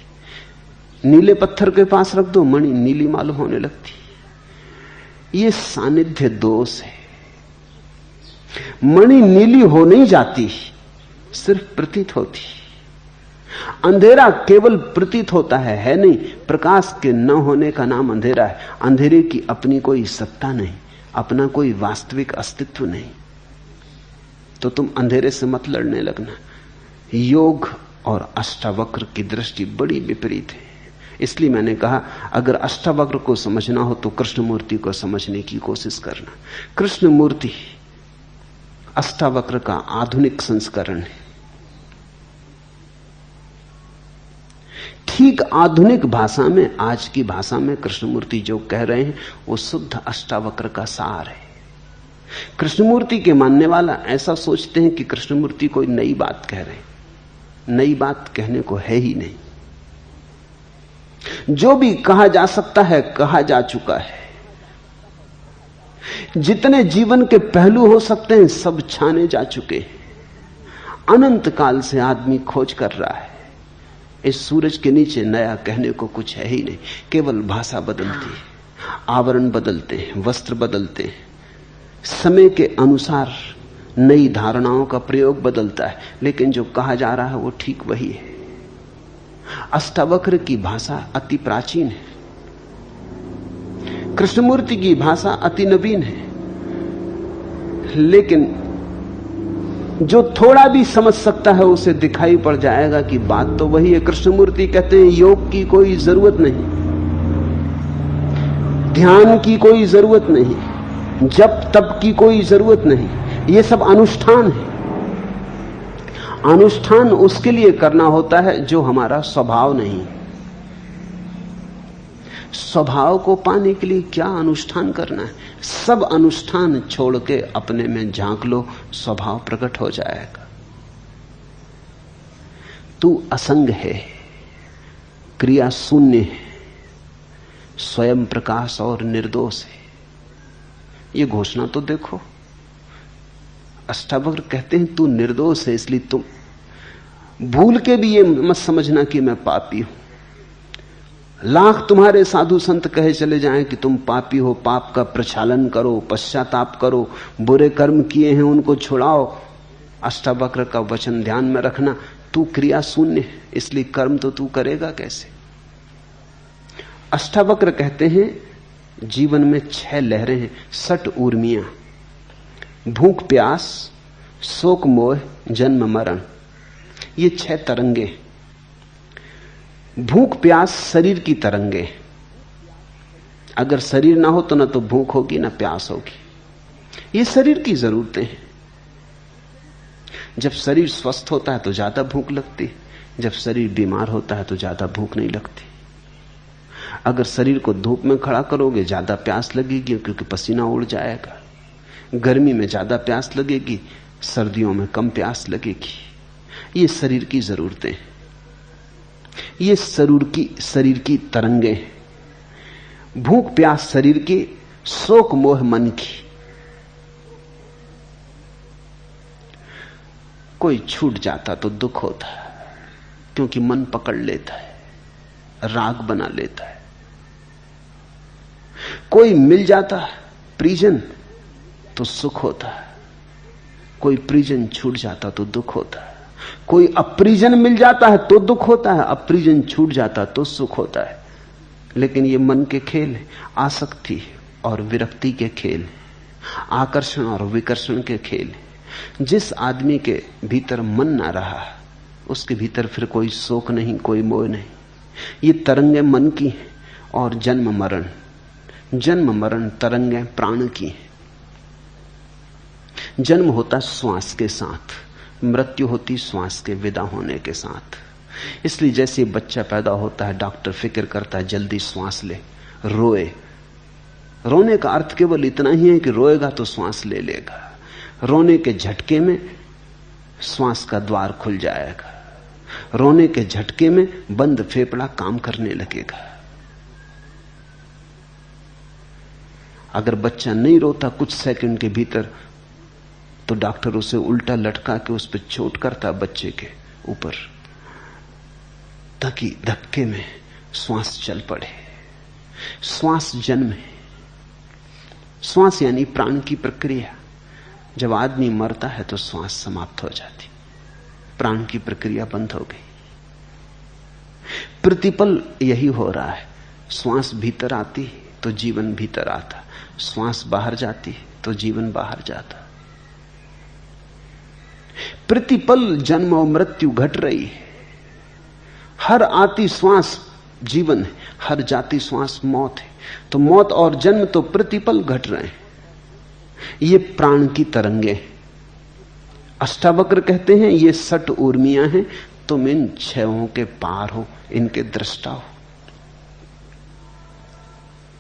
B: नीले पत्थर के पास रख दो, मणि नीली मालूम होने लगती। ये सानिध्य दोष है। मणि नीली हो नहीं जाती, सिर्फ प्रतीत होती। अंधेरा केवल प्रतीत होता है नहीं। प्रकाश के न होने का नाम अंधेरा है। अंधेरे की अपनी कोई सत्ता नहीं, अपना कोई वास्तविक अस्तित्व नहीं। तो तुम अंधेरे से मत लड़ने लगना। योग और अष्टावक्र की दृष्टि बड़ी विपरीत है। इसलिए मैंने कहा अगर अष्टावक्र को समझना हो तो कृष्णमूर्ति को समझने की कोशिश करना। कृष्णमूर्ति अष्टावक्र का आधुनिक संस्करण है। ठीक आधुनिक भाषा में, आज की भाषा में कृष्णमूर्ति जो कह रहे हैं वो शुद्ध अष्टावक्र का सार है। कृष्णमूर्ति के मानने वाला ऐसा सोचते हैं कि कृष्णमूर्ति कोई नई बात कह रहे हैं। नई बात कहने को है ही नहीं। जो भी कहा जा सकता है कहा जा चुका है। जितने जीवन के पहलू हो सकते हैं सब छाने जा चुके हैं। अनंत काल से आदमी खोज कर रहा है। इस सूरज के नीचे नया कहने को कुछ है ही नहीं। केवल भाषा बदलती है, आवरण बदलते हैं, वस्त्र बदलते हैं, समय के अनुसार नई धारणाओं का प्रयोग बदलता है, लेकिन जो कहा जा रहा है वो ठीक वही है। अष्टावक्र की भाषा अति प्राचीन है, कृष्णमूर्ति की भाषा अति नवीन है। लेकिन जो थोड़ा भी समझ सकता है उसे दिखाई पड़ जाएगा कि बात तो वही है। कृष्णमूर्ति कहते हैं योग की कोई जरूरत नहीं, ध्यान की कोई जरूरत नहीं, जप तप की कोई जरूरत नहीं। ये सब अनुष्ठान है। अनुष्ठान उसके लिए करना होता है जो हमारा स्वभाव नहीं। स्वभाव को पाने के लिए क्या अनुष्ठान करना है? सब अनुष्ठान छोड़ के अपने में झांक लो, स्वभाव प्रकट हो जाएगा। तू असंग है, क्रिया शून्य है, स्वयं प्रकाश और निर्दोष है। ये घोषणा तो देखो। अष्टावक्र कहते हैं तू निर्दोष है, इसलिए तुम भूल के भी ये मत समझना कि मैं पापी हूं। लाख तुम्हारे साधु संत कहे चले जाएं कि तुम पापी हो, पाप का प्रक्षालन करो, पश्चाताप करो, बुरे कर्म किए हैं उनको छुड़ाओ। अष्टावक्र का वचन ध्यान में रखना, तू क्रिया शून्य है, इसलिए कर्म तो तू करेगा कैसे? अष्टावक्र कहते हैं जीवन में 6 लहरें हैं, 6 ऊर्मियां, भूख प्यास, शोक मोह, जन्म मरण। ये 6 तरंगे। भूख प्यास शरीर की तरंगे। अगर शरीर ना हो तो ना तो भूख होगी ना प्यास होगी। ये शरीर की जरूरतें हैं। जब शरीर स्वस्थ होता है तो ज्यादा भूख लगती है, जब शरीर बीमार होता है तो ज्यादा भूख नहीं लगती। अगर शरीर को धूप में खड़ा करोगे ज्यादा प्यास लगेगी क्योंकि पसीना उड़ जाएगा। गर्मी में ज्यादा प्यास लगेगी, सर्दियों में कम प्यास लगेगी। ये शरीर की जरूरतें हैं। ये शरीर की तरंगे हैं। भूख प्यास शरीर की, शोक मोह मन की। कोई छूट जाता तो दुख होता है क्योंकि मन पकड़ लेता है, राग बना लेता है। कोई मिल जाता है परिजन तो सुख होता है, कोई परिजन छूट जाता तो दुख होता है। कोई अपरिजन मिल जाता है तो दुख होता है, अपरिजन छूट जाता तो सुख होता है। लेकिन ये मन के खेल है, आसक्ति और विरक्ति के खेल है, आकर्षण और विकर्षण के खेल है। जिस आदमी के भीतर मन ना रहा, उसके भीतर फिर कोई शोक नहीं, कोई मोह नहीं। ये तरंगे मन की हैं और जन्म मरण तरंगे प्राण की हैं। जन्म होता श्वास के साथ, मृत्यु होती श्वास के विदा होने के साथ। इसलिए जैसे बच्चा पैदा होता है, डॉक्टर फिक्र करता है जल्दी श्वास ले, रोए। रोने का अर्थ केवल इतना ही है कि रोएगा तो श्वास ले लेगा। रोने के झटके में श्वास का द्वार खुल जाएगा, रोने के झटके में बंद फेफड़ा काम करने लगेगा। अगर बच्चा नहीं रोता कुछ सेकंड के भीतर, तो डॉक्टर उसे उल्टा लटका के उस पर चोट करता बच्चे के ऊपर, ताकि धक्के में श्वास चल पड़े। श्वास जन्म है। श्वास यानी प्राण की प्रक्रिया। जब आदमी मरता है तो श्वास समाप्त हो जाती, प्राण की प्रक्रिया बंद हो गई। प्रतिपल यही हो रहा है। श्वास भीतर आती तो जीवन भीतर आता, श्वास बाहर जाती तो जीवन बाहर जाता। प्रतिपल जन्म और मृत्यु घट रही है। हर आती श्वास जीवन है, हर जाती श्वास मौत है। तो मौत और जन्म तो प्रतिपल घट रहे हैं। ये प्राण की तरंगे हैं। अष्टावक्र कहते हैं ये 60 उर्मियां हैं, तुम इन छहों के पार हो, इनके दृष्टा हो।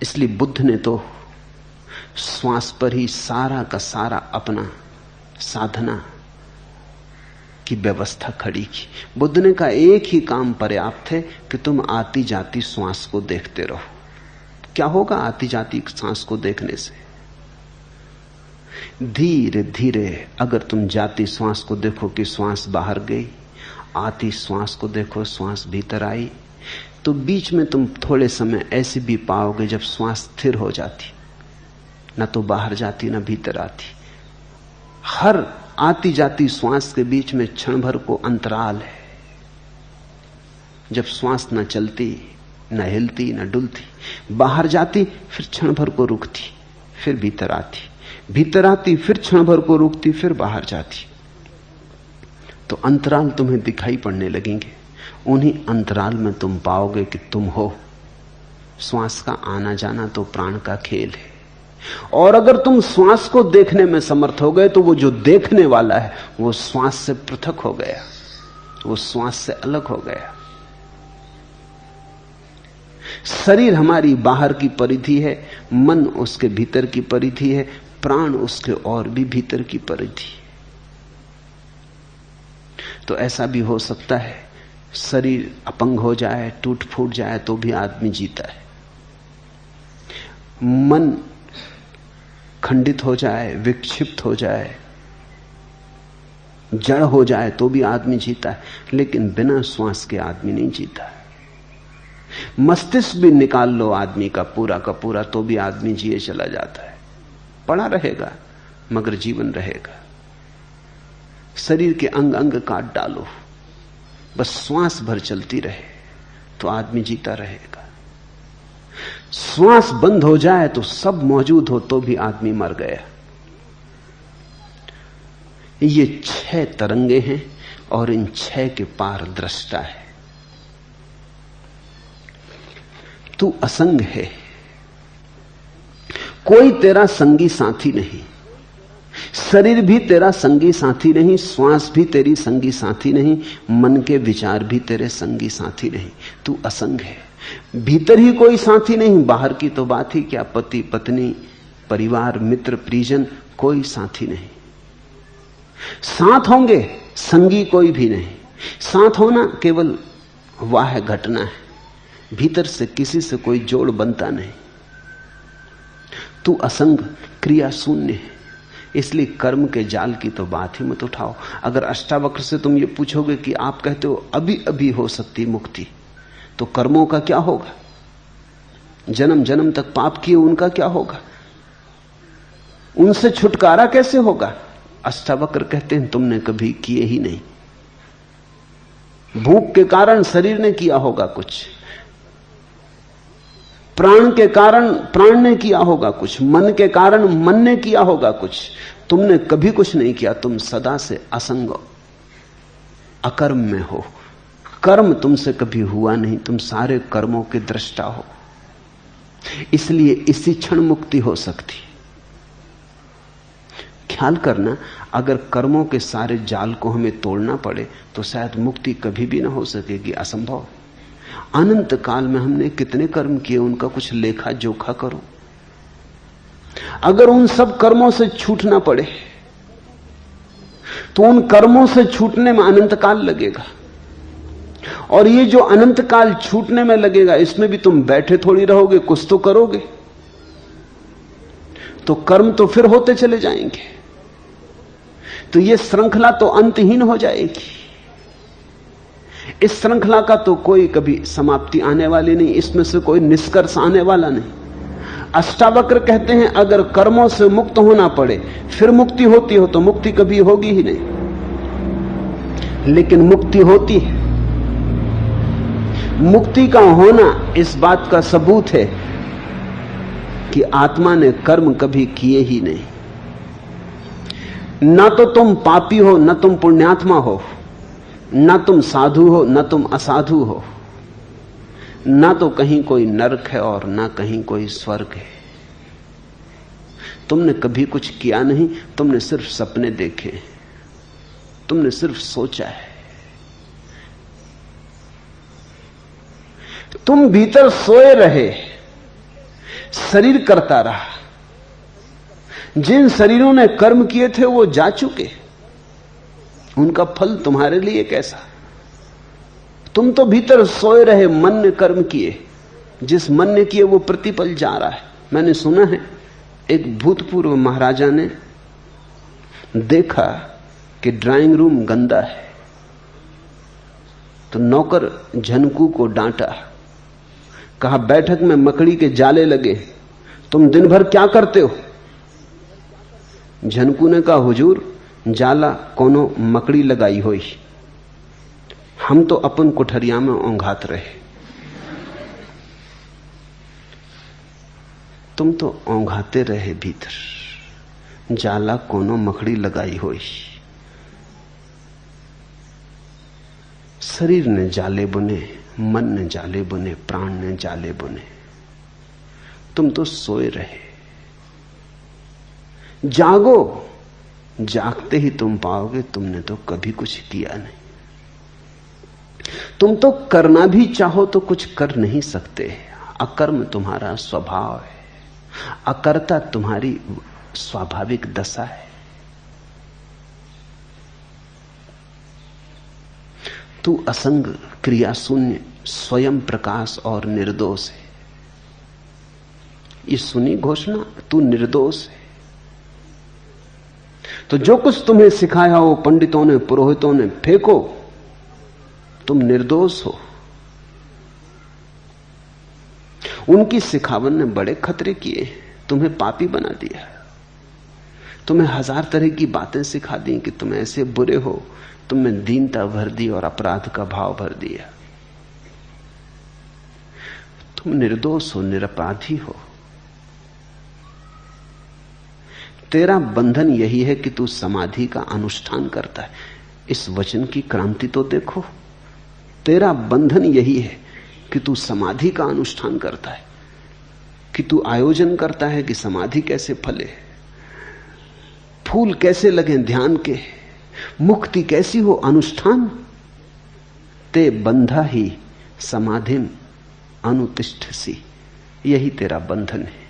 B: इसलिए बुद्ध ने तो श्वास पर ही सारा का सारा अपना साधना की व्यवस्था खड़ी की। बुद्ध ने कहा एक ही काम पर्याप्त है कि तुम आती जाती श्वास को देखते रहो। क्या होगा आती जाती सांस को देखने से? धीरे धीरे अगर तुम जाती श्वास को देखो कि श्वास बाहर गई, आती श्वास को देखो श्वास भीतर आई, तो बीच में तुम थोड़े समय ऐसे भी पाओगे जब श्वास स्थिर हो जाती, ना तो बाहर जाती ना भीतर आती। हर आती जाती श्वास के बीच में क्षण भर को अंतराल है, जब श्वास न चलती, न हिलती, न डुलती, बाहर जाती, फिर क्षण भर को रुकती, फिर भीतर आती, भीतर आती, फिर क्षण भर को रुकती, फिर बाहर जाती। तो अंतराल तुम्हें दिखाई पड़ने लगेंगे। उन्हीं अंतराल में तुम पाओगे कि तुम हो। श्वास का आना जाना तो प्राण का खेल है। और अगर तुम श्वास को देखने में समर्थ हो गए तो वो जो देखने वाला है वो श्वास से पृथक हो गया, वो श्वास से अलग हो गया। शरीर हमारी बाहर की परिधि है, मन उसके भीतर की परिधि है, प्राण उसके और भी भीतर की परिधि। तो ऐसा भी हो सकता है शरीर अपंग हो जाए, टूट फूट जाए, तो भी आदमी जीता है। मन खंडित हो जाए, विक्षिप्त हो जाए, जड़ हो जाए, तो भी आदमी जीता है। लेकिन बिना श्वास के आदमी नहीं जीता। मस्तिष्क भी निकाल लो आदमी का पूरा, तो भी आदमी जिए चला जाता है। पड़ा रहेगा मगर जीवन रहेगा। शरीर के अंग अंग काट डालो, बस श्वास भर चलती रहे तो आदमी जीता रहेगा। श्वास बंद हो जाए तो सब मौजूद हो तो भी आदमी मर गया। ये 6 तरंगे हैं और इन 6 के पार दृष्टा है। तू असंग है, कोई तेरा संगी साथी नहीं। शरीर भी तेरा संगी साथी नहीं, श्वास भी तेरी संगी साथी नहीं, मन के विचार भी तेरे संगी साथी नहीं। तू असंग है। भीतर ही कोई साथी नहीं, बाहर की तो बात ही क्या, पति पत्नी परिवार मित्र परिजन कोई साथी नहीं। साथ होंगे संगी कोई भी नहीं। साथ होना केवल वाह घटना है, भीतर से किसी से कोई जोड़ बनता नहीं। तू असंग क्रिया शून्य है, इसलिए कर्म के जाल की तो बात ही मत उठाओ। अगर अष्टावक्र से तुम ये पूछोगे कि आप कहते हो अभी अभी हो सकती मुक्ति, तो कर्मों का क्या होगा? जन्म जन्म तक पाप किए उनका क्या होगा? उनसे छुटकारा कैसे होगा? अष्टावक्र कहते हैं तुमने कभी किए ही नहीं। भूख के कारण शरीर ने किया होगा कुछ, प्राण के कारण प्राण ने किया होगा कुछ, मन के कारण मन ने किया होगा कुछ। तुमने कभी कुछ नहीं किया, तुम सदा से असंग अकर्म में हो। कर्म तुमसे कभी हुआ नहीं, तुम सारे कर्मों के दृष्टा हो। इसलिए इसी क्षण मुक्ति हो सकती। ख्याल करना, अगर कर्मों के सारे जाल को हमें तोड़ना पड़े तो शायद मुक्ति कभी भी ना हो सकेगी, असंभव। अनंत काल में हमने कितने कर्म किए, उनका कुछ लेखा जोखा करो। अगर उन सब कर्मों से छूटना पड़े तो उन कर्मों से छूटने में अनंत काल लगेगा, और ये जो अनंत काल छूटने में लगेगा, इसमें भी तुम बैठे थोड़ी रहोगे, कुछ तो करोगे। तो कर्म तो फिर होते चले जाएंगे, तो ये श्रृंखला तो अंतहीन हो जाएगी। इस श्रृंखला का तो कोई कभी समाप्ति आने वाली नहीं, इसमें से कोई निष्कर्ष आने वाला नहीं। अष्टावक्र कहते हैं, अगर कर्मों से मुक्त होना पड़े फिर मुक्ति होती हो तो मुक्ति कभी होगी ही नहीं। लेकिन मुक्ति होती है। मुक्ति का होना इस बात का सबूत है कि आत्मा ने कर्म कभी किए ही नहीं। ना तो तुम पापी हो, ना तुम पुण्यात्मा हो, ना तुम साधु हो, ना तुम असाधु हो, ना तो कहीं कोई नरक है और ना कहीं कोई स्वर्ग है। तुमने कभी कुछ किया नहीं, तुमने सिर्फ सपने देखे, तुमने सिर्फ सोचा है। तुम भीतर सोए रहे, शरीर करता रहा। जिन शरीरों ने कर्म किए थे वो जा चुके, उनका फल तुम्हारे लिए कैसा। तुम तो भीतर सोए रहे, मन ने कर्म किए, जिस मन ने किए वो प्रतिपल जा रहा है। मैंने सुना है एक भूतपूर्व महाराजा ने देखा कि ड्राइंग रूम गंदा है, तो नौकर झनकू को डांटा, कहा बैठक में मकड़ी के जाले लगे, तुम दिन भर क्या करते हो। झनकू ने कहा, हुजूर जाला कोनो मकड़ी लगाई होई, हम तो अपन कुठरिया में ओंघात रहे। तुम तो ओंघाते रहे भीतर, जाला कोनो मकड़ी लगाई होई। शरीर ने जाले बुने, मन ने जाले बुने, प्राण ने जाले बुने। तुम तो सोए रहे। जागो, जागते ही तुम पाओगे तुमने तो कभी कुछ किया नहीं। तुम तो करना भी चाहो तो कुछ कर नहीं सकते। अकर्म तुम्हारा स्वभाव है, अकर्ता तुम्हारी स्वाभाविक दशा है। तू असंग, क्रिया शून्य, स्वयं प्रकाश और निर्दोष है। ये सुनी घोषणा, तू निर्दोष है। तो जो कुछ तुम्हें सिखाया हो पंडितों ने, पुरोहितों ने, फेंको, तुम निर्दोष हो। उनकी सिखावन ने बड़े खतरे किए, तुम्हें पापी बना दिया, तुम्हें हजार तरह की बातें सिखा दी कि तुम ऐसे बुरे हो, तुमने दीनता भर दी और अपराध का भाव भर दिया। तुम निर्दोष हो, निरपराधी हो। तेरा बंधन यही है कि तू समाधि का अनुष्ठान करता है। इस वचन की क्रांति तो देखो। तेरा बंधन यही है कि तू समाधि का अनुष्ठान करता है, कि तू आयोजन करता है कि समाधि कैसे फले, फूल कैसे लगे ध्यान के, मुक्ति कैसी हो, अनुष्ठान। ते बंधा ही समाधिम अनुतिष्ठसी, यही तेरा बंधन है।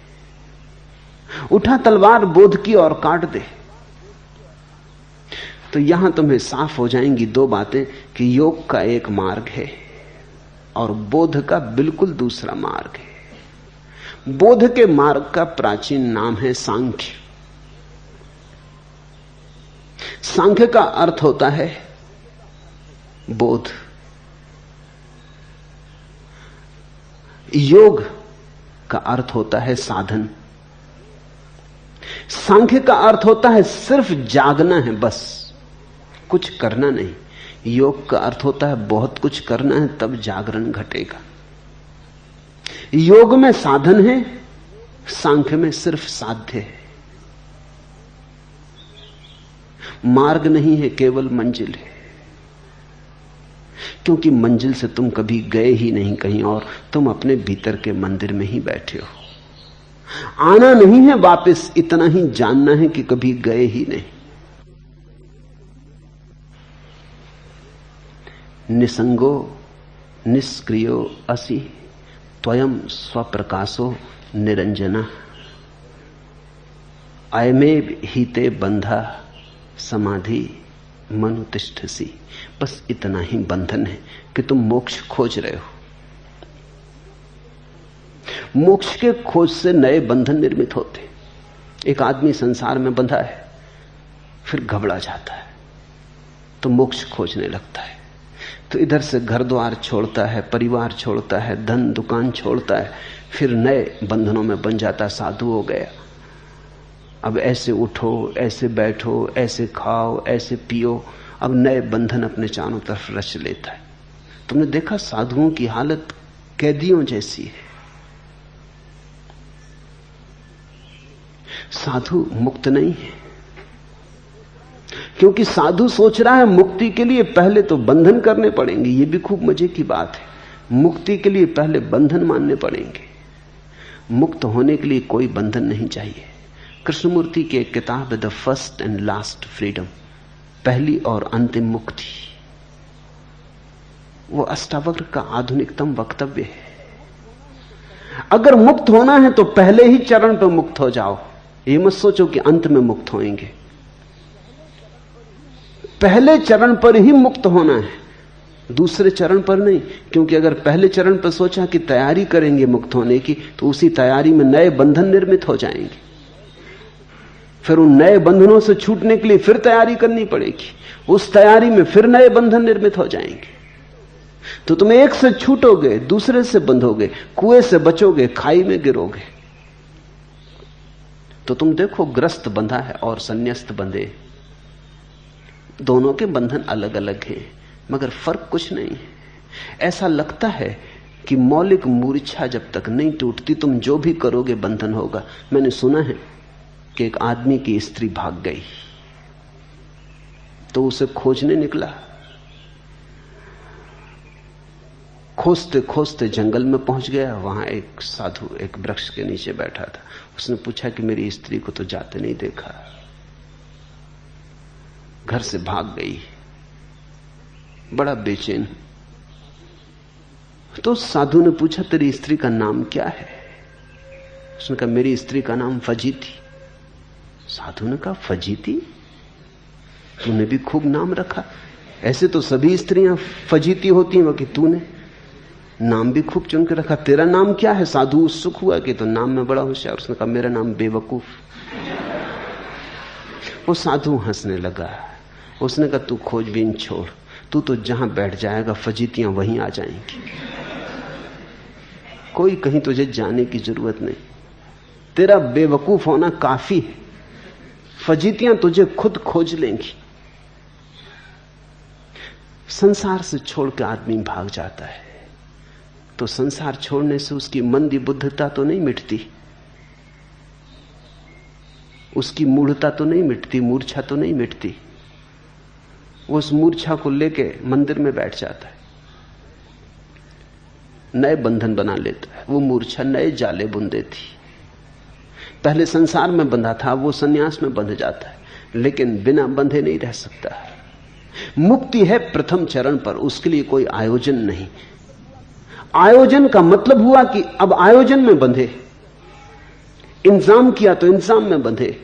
B: उठा तलवार बोध की और काट दे। तो यहां तुम्हें साफ हो जाएंगी दो बातें कि योग का एक मार्ग है और बोध का बिल्कुल दूसरा मार्ग है। बोध के मार्ग का प्राचीन नाम है सांख्य। सांख्य का अर्थ होता है बोध। योग का अर्थ होता है साधन। सांख्य का अर्थ होता है सिर्फ जागना है, बस कुछ करना नहीं। योग का अर्थ होता है बहुत कुछ करना है, तब जागरण घटेगा। योग में साधन है, सांख्य में सिर्फ साध्य है। मार्ग नहीं है, केवल मंजिल है। क्योंकि मंजिल से तुम कभी गए ही नहीं कहीं और, तुम अपने भीतर के मंदिर में ही बैठे हो। आना नहीं है वापस, इतना ही जानना है कि कभी गए ही नहीं। निसंगो निष्क्रियो असि त्वयं स्वप्रकाशो निरंजना अयमेव हिते बंधा समाधि मनुतिष्ठसी। बस इतना ही बंधन है कि तुम मोक्ष खोज रहे हो। मोक्ष के खोज से नए बंधन निर्मित होते। एक आदमी संसार में बंधा है, फिर घबरा जाता है तो मोक्ष खोजने लगता है। तो इधर से घर द्वार छोड़ता है, परिवार छोड़ता है, धन दुकान छोड़ता है, फिर नए बंधनों में बन जाता। साधु हो गया, अब ऐसे उठो, ऐसे बैठो, ऐसे खाओ, ऐसे पियो। अब नए बंधन अपने चारों तरफ रच लेता है। तुमने देखा साधुओं की हालत कैदियों जैसी है। साधु मुक्त नहीं है, क्योंकि साधु सोच रहा है मुक्ति के लिए पहले तो बंधन करने पड़ेंगे। ये भी खूब मजे की बात है। मुक्ति के लिए पहले बंधन मानने पड़ेंगे। मुक्त होने के लिए कोई बंधन नहीं चाहिए। कृष्णमूर्ति की एक किताब है the first and last freedom, पहली और अंतिम मुक्ति। वो अष्टावक्र का आधुनिकतम वक्तव्य है। अगर मुक्त होना है तो पहले ही चरण पर मुक्त हो जाओ। ये मत सोचो कि अंत में मुक्त होएंगे। पहले चरण पर ही मुक्त होना है, दूसरे चरण पर नहीं। क्योंकि अगर पहले चरण पर सोचा कि तैयारी करेंगे मुक्त होने की, तो उसी तैयारी में नए बंधन निर्मित हो जाएंगे। फिर उन नए बंधनों से छूटने के लिए फिर तैयारी करनी पड़ेगी। उस तैयारी में फिर नए बंधन निर्मित हो जाएंगे। तो तुम एक से छूटोगे, दूसरे से बंधोगे, कुएं से बचोगे, खाई में गिरोगे। तो तुम देखो, ग्रस्त बंधा है और संन्यास्त बंधे, दोनों के बंधन अलग अलग हैं, मगर फर्क कुछ नहीं है। ऐसा लगता है कि मौलिक मूर्छा जब तक नहीं टूटती, तुम जो भी करोगे बंधन होगा। मैंने सुना है कि एक आदमी की स्त्री भाग गई, तो उसे खोजने निकला। खोजते खोजते जंगल में पहुंच गया। वहां एक साधु एक वृक्ष के नीचे बैठा था। उसने पूछा कि मेरी स्त्री को तो जाते नहीं देखा, घर से भाग गई, बड़ा बेचैन। तो साधु ने पूछा तेरी स्त्री का नाम क्या है? उसने कहा मेरी स्त्री का नाम फजीती। साधु ने कहा फजीती? तूने भी खूब नाम रखा। ऐसे तो सभी स्त्रियां फजीती होती हैं, बाकी तूने नाम भी खूब चुन के रखा। तेरा नाम क्या है? साधु उत्सुक हुआ कि तो नाम में बड़ा होशियार। उसने कहा मेरा नाम बेवकूफ। वो साधु हंसने लगा। उसने कहा तू खोजबीन छोड़, तू तो जहां बैठ जाएगा फजीतियां वहीं आ जाएंगी। कोई कहीं तुझे जाने की जरूरत नहीं, तेरा बेवकूफ होना काफी है। फजीतियां तुझे खुद खोज लेंगी। संसार से छोड़ के आदमी भाग जाता है, तो संसार छोड़ने से उसकी मंदी बुद्धता तो नहीं मिटती, उसकी मूढ़ता तो नहीं मिटती, मूर्छा तो नहीं मिटती। वो उस मूर्छा को लेके मंदिर में बैठ जाता है, नए बंधन बना लेता है। वो मूर्छा नए जाले बुन देती। पहले संसार में बंधा था, वो सन्यास में बंध जाता है, लेकिन बिना बंधे नहीं रह सकता। मुक्ति है प्रथम चरण पर, उसके लिए कोई आयोजन नहीं। आयोजन का मतलब हुआ कि अब आयोजन में बंधे, इंतजाम किया तो इंतजाम में बंधे,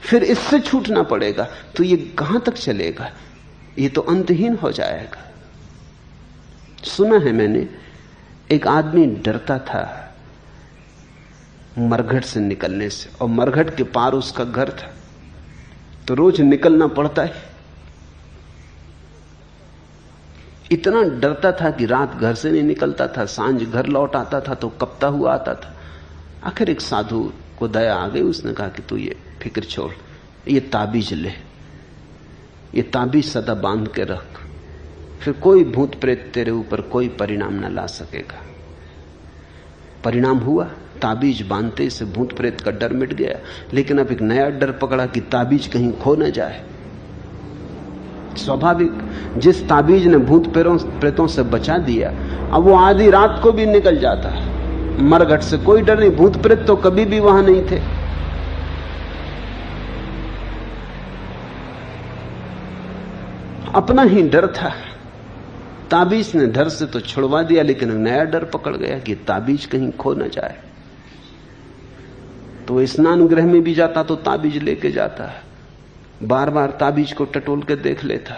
B: फिर इससे छूटना पड़ेगा। तो ये कहां तक चलेगा? ये तो अंतहीन हो जाएगा। सुना है मैंने, एक आदमी डरता था मरघट से निकलने से, और मरघट के पार उसका घर था, तो रोज निकलना पड़ता है। इतना डरता था कि रात घर से नहीं निकलता था, सांझ घर लौट आता था तो कपता हुआ आता था। आखिर एक साधु को दया आ गई। उसने कहा कि तू ये फिक्र छोड़, ये ताबीज ले, ये ताबीज सदा बांध के रख, फिर कोई भूत प्रेत तेरे ऊपर कोई परिणाम न ला सकेगा। परिणाम हुआ, ताबीज बांधते से भूत प्रेत का डर मिट गया। लेकिन अब एक नया डर पकड़ा कि ताबीज कहीं खो न जाए। स्वाभाविक, जिस ताबीज ने भूत प्रेतों से बचा दिया, अब वो आधी रात को भी निकल जाता है। मरघट से कोई डर नहीं, भूत प्रेत तो कभी भी वहां नहीं थे। अपना ही डर था। ताबीज ने डर से तो छुड़वा दिया, लेकिन नया डर पकड़ गया कि ताबीज कहीं खो न जाए। तो स्नान गृह में भी जाता तो ताबीज लेके जाता, बार बार ताबीज को टटोल के देख लेता।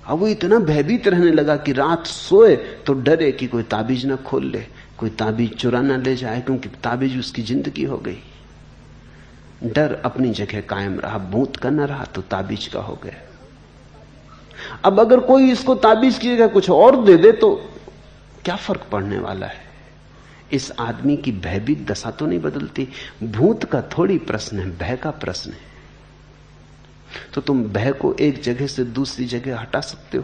B: अब वो इतना भयभीत रहने लगा कि रात सोए तो डरे कि कोई ताबीज ना खोल ले, कोई ताबीज चुरा ना ले जाए, क्योंकि ताबीज उसकी जिंदगी हो गई। डर अपनी जगह कायम रहा, भूत का न रहा तो ताबीज का हो गया। अब अगर कोई इसको ताबीज की जगह कुछ और दे दे तो क्या फर्क पड़ने वाला है? इस आदमी की भयभीत दशा तो नहीं बदलती। भूत का थोड़ी प्रश्न है, भय का प्रश्न है। तो तुम भय को एक जगह से दूसरी जगह हटा सकते हो।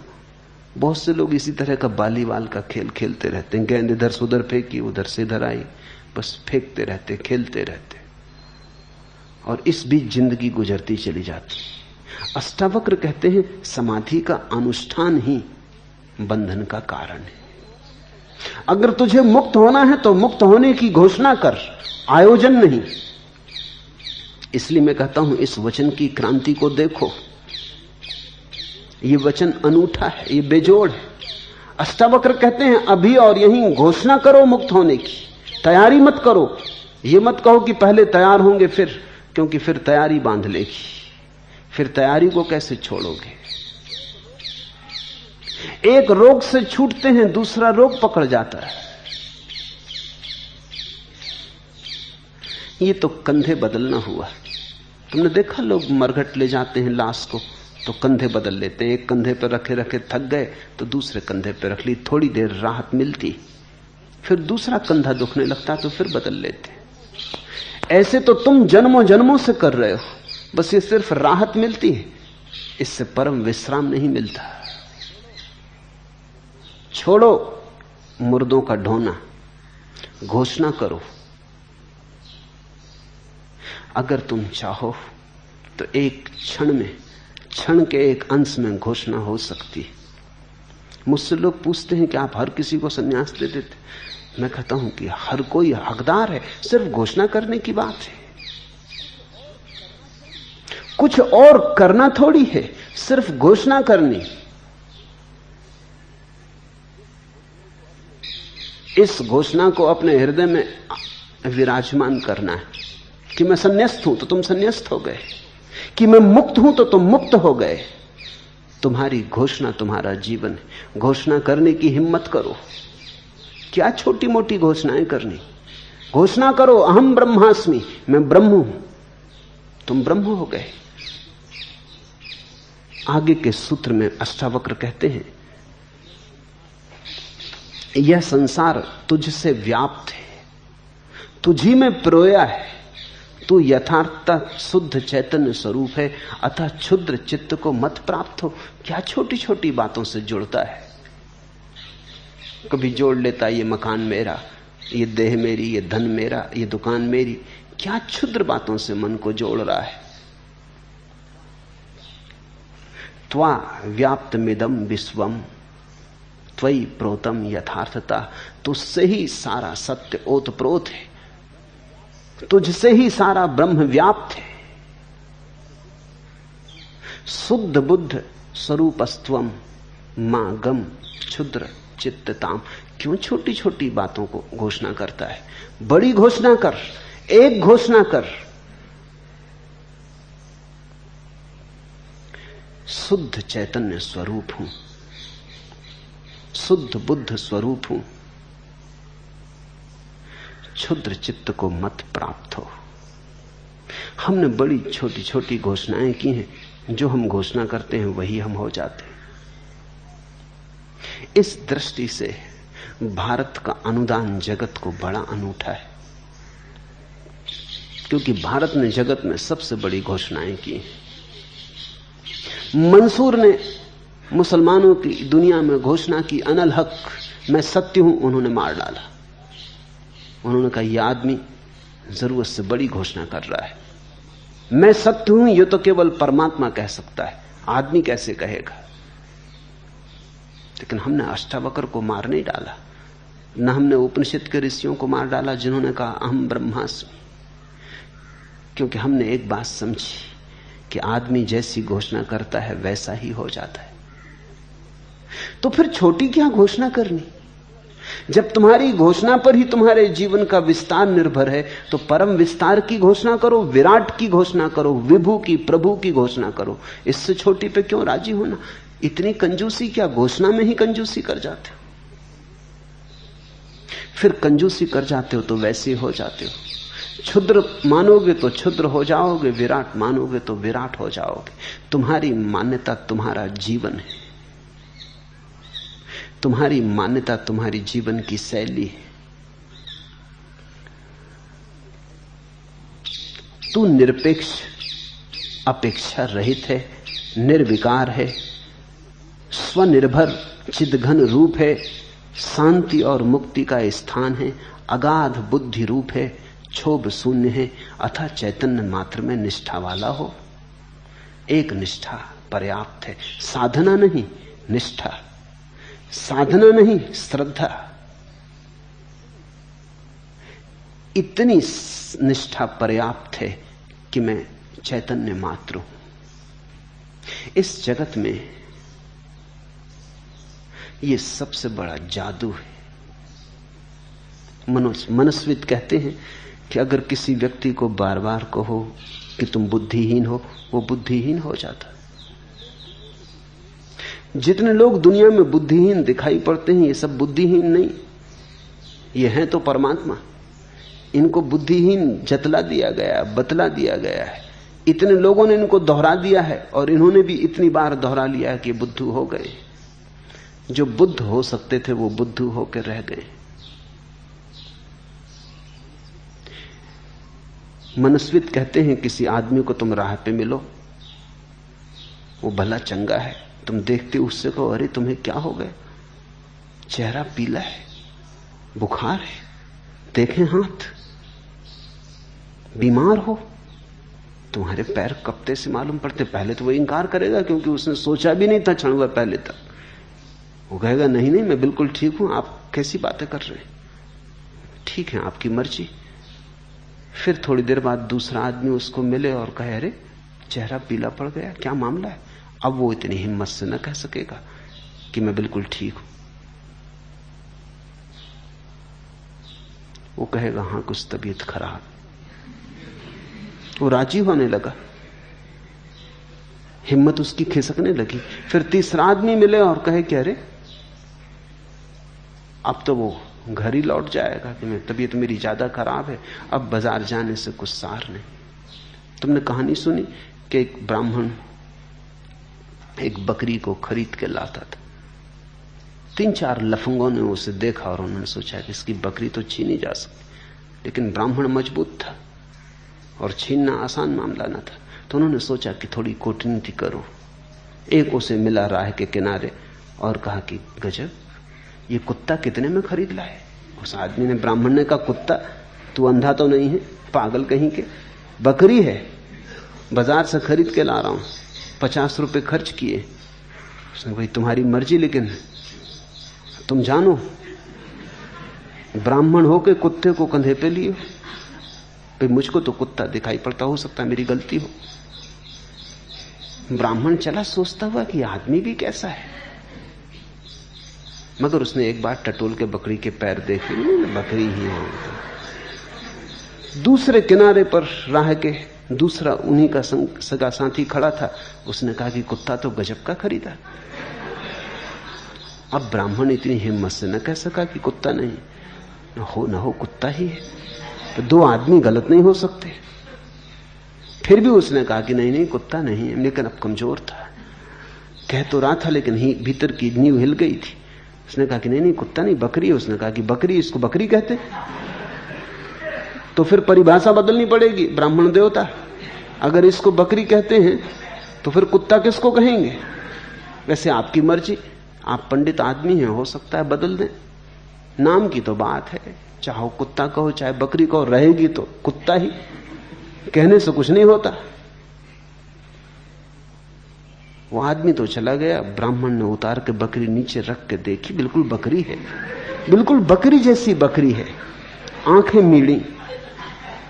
B: बहुत से लोग इसी तरह का बालीवाल का खेल खेलते रहते हैं। गेंद इधर से उधर फेंकी, उधर से इधर आई, बस फेंकते रहते, खेलते रहते, और इस बीच जिंदगी गुजरती चली जाती। अष्टावक्र कहते हैं समाधि का अनुष्ठान ही बंधन का कारण है। अगर तुझे मुक्त होना है तो मुक्त होने की घोषणा कर, आयोजन नहीं। इसलिए मैं कहता हूं इस वचन की क्रांति को देखो। यह वचन अनूठा है, यह बेजोड़ है। अष्टावक्र कहते हैं अभी और यहीं घोषणा करो मुक्त होने की, तैयारी मत करो। यह मत कहो कि पहले तैयार होंगे फिर, क्योंकि फिर तैयारी बांध लेगी, फिर तैयारी को कैसे छोड़ोगे? एक रोग से छूटते हैं, दूसरा रोग पकड़ जाता है। ये तो कंधे बदलना हुआ। तुमने देखा लोग मरघट ले जाते हैं लाश को तो कंधे बदल लेते हैं। एक कंधे पर रखे रखे थक गए तो दूसरे कंधे पर रख ली, थोड़ी देर राहत मिलती, फिर दूसरा कंधा दुखने लगता तो फिर बदल लेते। ऐसे तो तुम जन्मों जन्मों से कर रहे हो, बस ये सिर्फ राहत मिलती है, इससे परम विश्राम नहीं मिलता। छोड़ो मुर्दों का ढोना, घोषणा करो। अगर तुम चाहो तो एक क्षण में, क्षण के एक अंश में घोषणा हो सकती है। मुझसे लोग पूछते हैं कि आप हर किसी को संन्यास दे देते? मैं कहता हूं कि हर कोई हकदार है, सिर्फ घोषणा करने की बात है। कुछ और करना थोड़ी है, सिर्फ घोषणा करनी। इस घोषणा को अपने हृदय में विराजमान करना है कि मैं संन्यास्त हूं तो तुम संन्यास्त हो गए, कि मैं मुक्त हूं तो तुम मुक्त हो गए। तुम्हारी घोषणा तुम्हारा जीवन है। घोषणा करने की हिम्मत करो। क्या छोटी मोटी घोषणाएं करनी? घोषणा करो अहम ब्रह्मास्मि, मैं ब्रह्म हूं। तुम ब्रह्म हो गए। आगे के सूत्र में अष्टावक्र कहते हैं यह संसार तुझसे व्याप्त है, तुझी में प्रोया है। तू यथार्थ शुद्ध चैतन्य स्वरूप है, अतः क्षुद्र चित्त को मत प्राप्त हो। क्या छोटी छोटी बातों से जुड़ता है? कभी जोड़ लेता ये मकान मेरा, ये देह मेरी, ये धन मेरा, ये दुकान मेरी। क्या क्षुद्र बातों से मन को जोड़ रहा है? त्वा व्याप्तमिदं विश्वम त्वयि प्रोतम यथार्थता। तुझसे ही सारा सत्य ओतप्रोत है, तुझसे ही सारा ब्रह्म व्याप्त है। शुद्ध बुद्ध स्वरूपस्त्वम मां गम क्षुद्र चित्तताम। क्यों छोटी छोटी बातों को घोषणा करता है? बड़ी घोषणा कर, एक घोषणा कर। शुद्ध चैतन्य स्वरूप हूं, शुद्ध बुद्ध स्वरूप हूं, क्षुद्र चित्त को मत प्राप्त हो। हमने बड़ी छोटी छोटी घोषणाएं की हैं, जो हम घोषणा करते हैं वही हम हो जाते हैं। इस दृष्टि से भारत का अनुदान जगत को बड़ा अनूठा है, क्योंकि भारत ने जगत में सबसे बड़ी घोषणाएं की हैं। मंसूर ने मुसलमानों की दुनिया में घोषणा की अनल हक, मैं सत्य हूं, उन्होंने मार डाला। उन्होंने कहा यह आदमी जरूरत से बड़ी घोषणा कर रहा है। मैं सत्य हूं यह तो केवल परमात्मा कह सकता है, आदमी कैसे कहेगा। लेकिन हमने अष्टावक्र को मार नहीं डाला, न हमने उपनिषद के ऋषियों को मार डाला जिन्होंने कहा अहम ब्रह्मास्मि, क्योंकि हमने एक बात समझी कि आदमी जैसी घोषणा करता है वैसा ही हो जाता है। तो फिर छोटी क्या घोषणा करनी? जब तुम्हारी घोषणा पर ही तुम्हारे जीवन का विस्तार निर्भर है, तो परम विस्तार की घोषणा करो, विराट की घोषणा करो, विभु की, प्रभु की घोषणा करो। इससे छोटी पे क्यों राजी होना? इतनी कंजूसी क्या? घोषणा में ही कंजूसी कर जाते हो। फिर कंजूसी कर जाते हो तो वैसे हो जाते हो। क्षुद्र मानोगे तो क्षुद्र हो जाओगे, विराट मानोगे तो विराट हो जाओगे। तुम्हारी मान्यता तुम्हारा जीवन है, तुम्हारी मान्यता तुम्हारी जीवन की शैली है। तू निरपेक्ष, अपेक्षा रहित है, निर्विकार है, स्वनिर्भर चिदघन रूप है, शांति और मुक्ति का स्थान है, अगाध बुद्धि रूप है, क्षोभ शून्य है, अथा चैतन्य मात्र में निष्ठा वाला हो। एक निष्ठा पर्याप्त है, साधना नहीं निष्ठा, साधना नहीं श्रद्धा। इतनी निष्ठा पर्याप्त है कि मैं चैतन्य मात्र हूं। इस जगत में यह सबसे बड़ा जादू है। मनस्विद कहते हैं कि अगर किसी व्यक्ति को बार बार कहो कि तुम बुद्धिहीन हो, वो बुद्धिहीन हो जाता। जितने लोग दुनिया में बुद्धिहीन दिखाई पड़ते हैं, ये सब बुद्धिहीन नहीं, ये हैं तो परमात्मा। इनको बुद्धिहीन जतला दिया गया, बतला दिया गया है। इतने लोगों ने इनको दोहरा दिया है और इन्होंने भी इतनी बार दोहरा लिया है कि बुद्धू हो गए। जो बुद्ध हो सकते थे वो बुद्धू होकर रह गए। मनस्वित कहते हैं किसी आदमी को तुम राह पे मिलो, वो भला चंगा है, तुम देखते उससे कहो अरे तुम्हें क्या हो गया, चेहरा पीला है, बुखार है, देखें हाथ, बीमार हो, तुम्हारे पैर कपते से मालूम पड़ते। पहले तो वो इंकार करेगा क्योंकि उसने सोचा भी नहीं था क्षण भर पहले तक। वो कहेगा नहीं नहीं मैं बिल्कुल ठीक हूं, आप कैसी बातें कर रहे हैं, ठीक है आपकी मर्जी। फिर थोड़ी देर बाद दूसरा आदमी उसको मिले और कहे अरे चेहरा पीला पड़ गया, क्या मामला है। अब वो इतनी हिम्मत से न कह सकेगा कि मैं बिल्कुल ठीक हूं। वो कहेगा हां कुछ तबीयत खराब। वो राजी होने लगा, हिम्मत उसकी खिसकने लगी। फिर तीसरा आदमी मिले और कहे कि अरे अब तो वो घर ही लौट जाएगा कि मैं तबीयत मेरी ज्यादा खराब है, अब बाजार जाने से कुछ सार नहीं। तुमने कहानी सुनी कि एक ब्राह्मण एक बकरी को खरीद के लाता था। 3-4 लफंगों ने उसे देखा और उन्होंने सोचा कि इसकी बकरी तो छीनी जा सकती, लेकिन ब्राह्मण मजबूत था और छीनना आसान मामला न था। तो उन्होंने सोचा कि थोड़ी कूटनीति करो। एक उसे मिला राह के किनारे और कहा कि गजब, ये कुत्ता कितने में खरीद लाए। उस आदमी ने, ब्राह्मण ने कहा कुत्ता, तू अंधा तो नहीं है, पागल कहीं के, बकरी है, बाजार से खरीद के ला रहा हूं, 50 रुपए खर्च किए। उसने भाई तुम्हारी मर्जी, लेकिन तुम जानो ब्राह्मण होके कुत्ते को कंधे पे लिए, भाई मुझको तो कुत्ता दिखाई पड़ता, हो सकता है मेरी गलती हो। ब्राह्मण चला सोचता हुआ कि आदमी भी कैसा है, मगर उसने एक बार टटोल के बकरी के पैर देखे, बकरी ही है। दूसरे किनारे पर राह के दूसरा उन्हीं का सगा साथी खड़ा था। उसने कहा कि कुत्ता तो गजब का खरीदा। अब ब्राह्मण इतनी हिम्मत से न कह सका कि कुत्ता नहीं, न हो कुत्ता ही है, तो 2 आदमी गलत नहीं हो सकते। फिर भी उसने कहा कि नहीं नहीं कुत्ता नहीं है, लेकिन अब कमजोर था, कह तो रहा था लेकिन ही भीतर की नींव हिल गई थी। उसने कहा कि नहीं नहीं कुत्ता नहीं, बकरी है। उसने कहा कि बकरी, इसको बकरी कहते, तो फिर परिभाषा बदलनी पड़ेगी। ब्राह्मण देवता, अगर इसको बकरी कहते हैं तो फिर कुत्ता किसको कहेंगे। वैसे आपकी मर्जी, आप पंडित आदमी हैं, हो सकता है बदल दें। नाम की तो बात है, चाहे कुत्ता कहो चाहे बकरी कहो, रहेगी तो कुत्ता ही, कहने से कुछ नहीं होता। वो आदमी तो चला गया, ब्राह्मण ने उतार के बकरी नीचे रख के देखी, बिल्कुल बकरी है, बिल्कुल बकरी जैसी बकरी है, आंखें मीड़ी,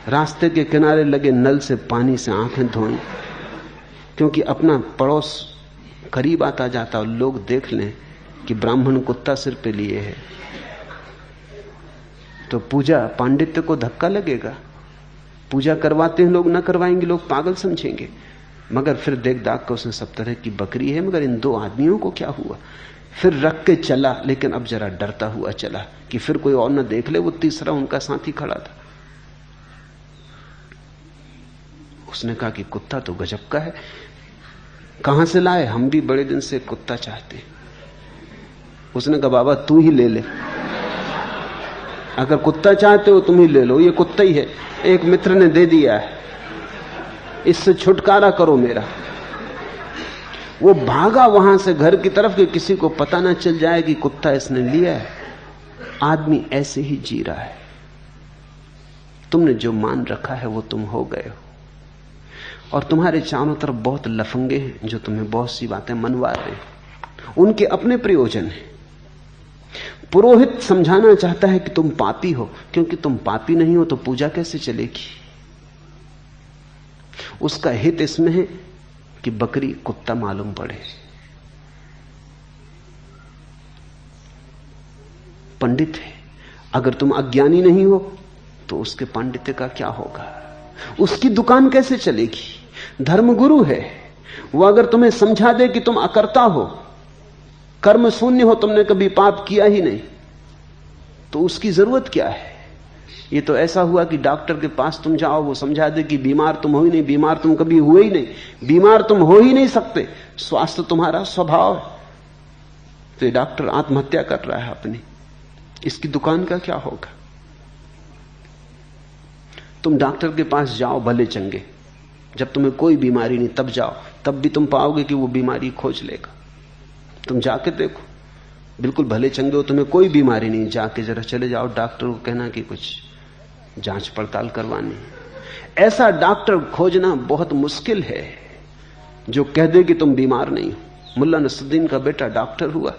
B: रास्ते के किनारे लगे नल से पानी से आंखें धोई, क्योंकि अपना पड़ोस करीब आता जाता और लोग देख लें कि ब्राह्मण कुत्ता सिर पे लिए है तो पूजा पांडित्य को धक्का लगेगा। पूजा करवाते हैं लोग, ना करवाएंगे लोग पागल समझेंगे। मगर फिर देख दाख के उसने सब तरह की बकरी है, मगर इन दो आदमियों को क्या हुआ। फिर रख के चला, लेकिन अब जरा डरता हुआ चला कि फिर कोई और न देख ले। वो तीसरा उनका साथी खड़ा था। उसने कहा कि कुत्ता तो गजब का है, कहां से लाए? हम भी बड़े दिन से कुत्ता चाहते हैं। उसने कहा बाबा तू ही ले ले, अगर कुत्ता चाहते हो तुम ही ले लो, ये कुत्ता ही है, एक मित्र ने दे दिया है, इससे छुटकारा करो मेरा। वो भागा वहां से घर की तरफ कि किसी को पता ना चल जाए कि कुत्ता इसने लिया है। आदमी ऐसे ही जी रहा है। तुमने जो मान रखा है वो तुम हो गए हो, और तुम्हारे चारों तरफ बहुत लफंगे हैं जो तुम्हें बहुत सी बातें मनवा रहे हैं। उनके अपने प्रयोजन हैं। पुरोहित समझाना चाहता है कि तुम पापी हो, क्योंकि तुम पापी नहीं हो तो पूजा कैसे चलेगी। उसका हित इसमें है कि बकरी कुत्ता मालूम पड़े। पंडित है, अगर तुम अज्ञानी नहीं हो तो उसके पांडित्य का क्या होगा, उसकी दुकान कैसे चलेगी। धर्मगुरु है, वो अगर तुम्हें समझा दे कि तुम अकर्ता हो, कर्म शून्य हो, तुमने कभी पाप किया ही नहीं, तो उसकी जरूरत क्या है। ये तो ऐसा हुआ कि डॉक्टर के पास तुम जाओ, वो समझा दे कि बीमार तुम हो ही नहीं, बीमार तुम कभी हुए ही नहीं, बीमार तुम हो ही नहीं सकते, स्वास्थ्य तुम्हारा स्वभाव है। तो ये डॉक्टर आत्महत्या कर रहा है अपनी, इसकी दुकान का क्या होगा। तुम डॉक्टर के पास जाओ भले चंगे, जब तुम्हें कोई बीमारी नहीं तब जाओ, तब भी तुम पाओगे कि वो बीमारी खोज लेगा। तुम जाके देखो, बिल्कुल भले चंगे हो, तुम्हें कोई बीमारी नहीं, जाके जरा चले जाओ, डॉक्टर को कहना कि कुछ जांच पड़ताल करवानी। ऐसा डॉक्टर खोजना बहुत मुश्किल है जो कह दे कि तुम बीमार नहीं हो। मुल्ला नसरुद्दीन का बेटा डॉक्टर हुआ,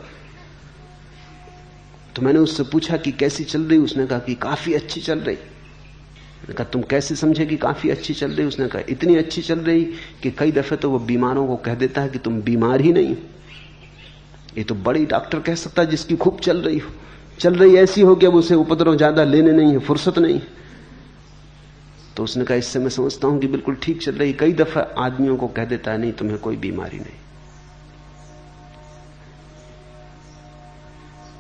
B: तो मैंने उससे पूछा कि कैसी चल रही। उसने कहा कि काफी अच्छी चल रही। मैंने कहा तुम कैसे समझे कि काफी अच्छी चल रही। उसने कहा इतनी अच्छी चल रही कि कई दफे तो वो बीमारों को कह देता है कि तुम बीमार ही नहीं हो। ये तो बड़ी डॉक्टर कह सकता है जिसकी खूब चल रही हो। चल रही ऐसी हो कि अब उसे उपद्रव ज्यादा लेने नहीं है, फुर्सत नहीं। तो उसने कहा इससे मैं समझता हूं कि बिल्कुल ठीक चल रही। कई दफा आदमियों को कह देता है नहीं तुम्हें कोई बीमारी नहीं।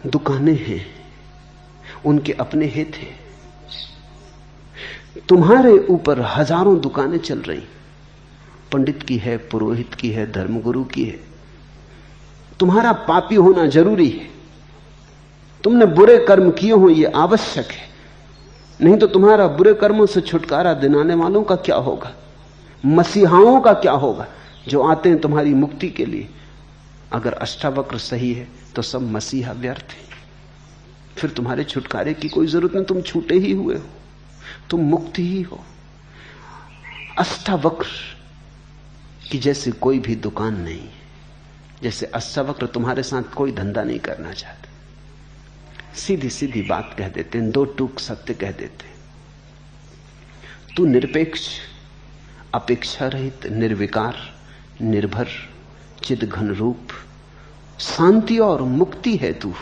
B: दुकानें हैं, उनके अपने हित हैं। तुम्हारे ऊपर हजारों दुकानें चल रही, पंडित की है, पुरोहित की है, धर्मगुरु की है। तुम्हारा पापी होना जरूरी है, तुमने बुरे कर्म किए हो यह आवश्यक है, नहीं तो तुम्हारा बुरे कर्मों से छुटकारा दिलाने वालों का क्या होगा, मसीहाओं का क्या होगा जो आते हैं तुम्हारी मुक्ति के लिए। अगर अष्टावक्र सही है तो सब मसीहा व्यर्थ है, फिर तुम्हारे छुटकारे की कोई जरूरत नहीं, तुम छूटे ही हुए हो, तुम मुक्त ही हो। अष्टावक्र की जैसे कोई भी दुकान नहीं है, जैसे अष्टावक्र तुम्हारे साथ कोई धंधा नहीं करना चाहते, सीधी सीधी बात कह देते हैं, दो टूक सत्य कह देते हैं। तू निरपेक्ष, अपेक्षा रहित, निर्विकार, निर्भर, चिद घन रूप, शांति और मुक्ति है तू,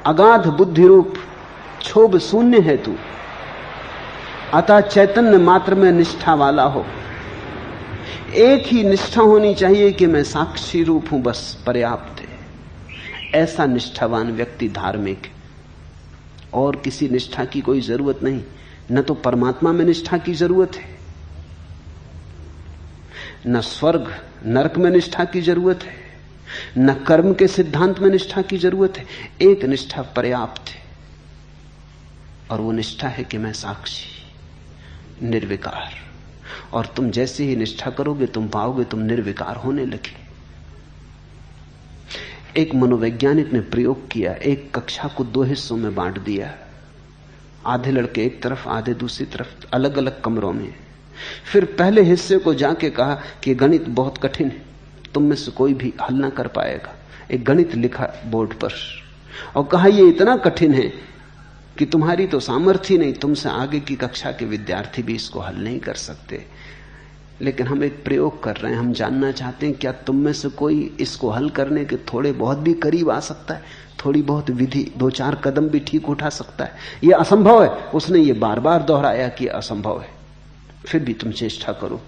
B: अगाध बुद्धि रूप, क्षोभ शून्य है तू, अतः चैतन्य मात्र में निष्ठा वाला हो। एक ही निष्ठा होनी चाहिए कि मैं साक्षी रूप हूं, बस पर्याप्त है। ऐसा निष्ठावान व्यक्ति धार्मिक है, और किसी निष्ठा की कोई जरूरत नहीं। न तो परमात्मा में निष्ठा की जरूरत है, न स्वर्ग नरक में निष्ठा की जरूरत है, न कर्म के सिद्धांत में निष्ठा की जरूरत है। एक निष्ठा पर्याप्त है, और वो निष्ठा है कि मैं साक्षी, निर्विकार। और तुम जैसे ही निष्ठा करोगे तुम पाओगे तुम निर्विकार होने लगे। एक मनोवैज्ञानिक ने प्रयोग किया, एक कक्षा को 2 हिस्सों में बांट दिया, आधे लड़के एक तरफ आधे दूसरी तरफ, अलग अलग कमरों में। फिर पहले हिस्से को जाके कहा कि गणित बहुत कठिन है, तुम में से कोई भी हल ना कर पाएगा। एक गणित लिखा बोर्ड पर और कहा ये इतना कठिन है कि तुम्हारी तो सामर्थ्य नहीं, तुमसे आगे की कक्षा के विद्यार्थी भी इसको हल नहीं कर सकते। लेकिन हम एक प्रयोग कर रहे हैं, हम जानना चाहते हैं क्या तुम में से कोई इसको हल करने के थोड़े बहुत भी करीब आ सकता है, थोड़ी बहुत विधि 2-4 कदम भी ठीक उठा सकता है। यह असंभव है। उसने ये बार बार दोहराया कि असंभव है, फिर भी तुम चेष्टा करो।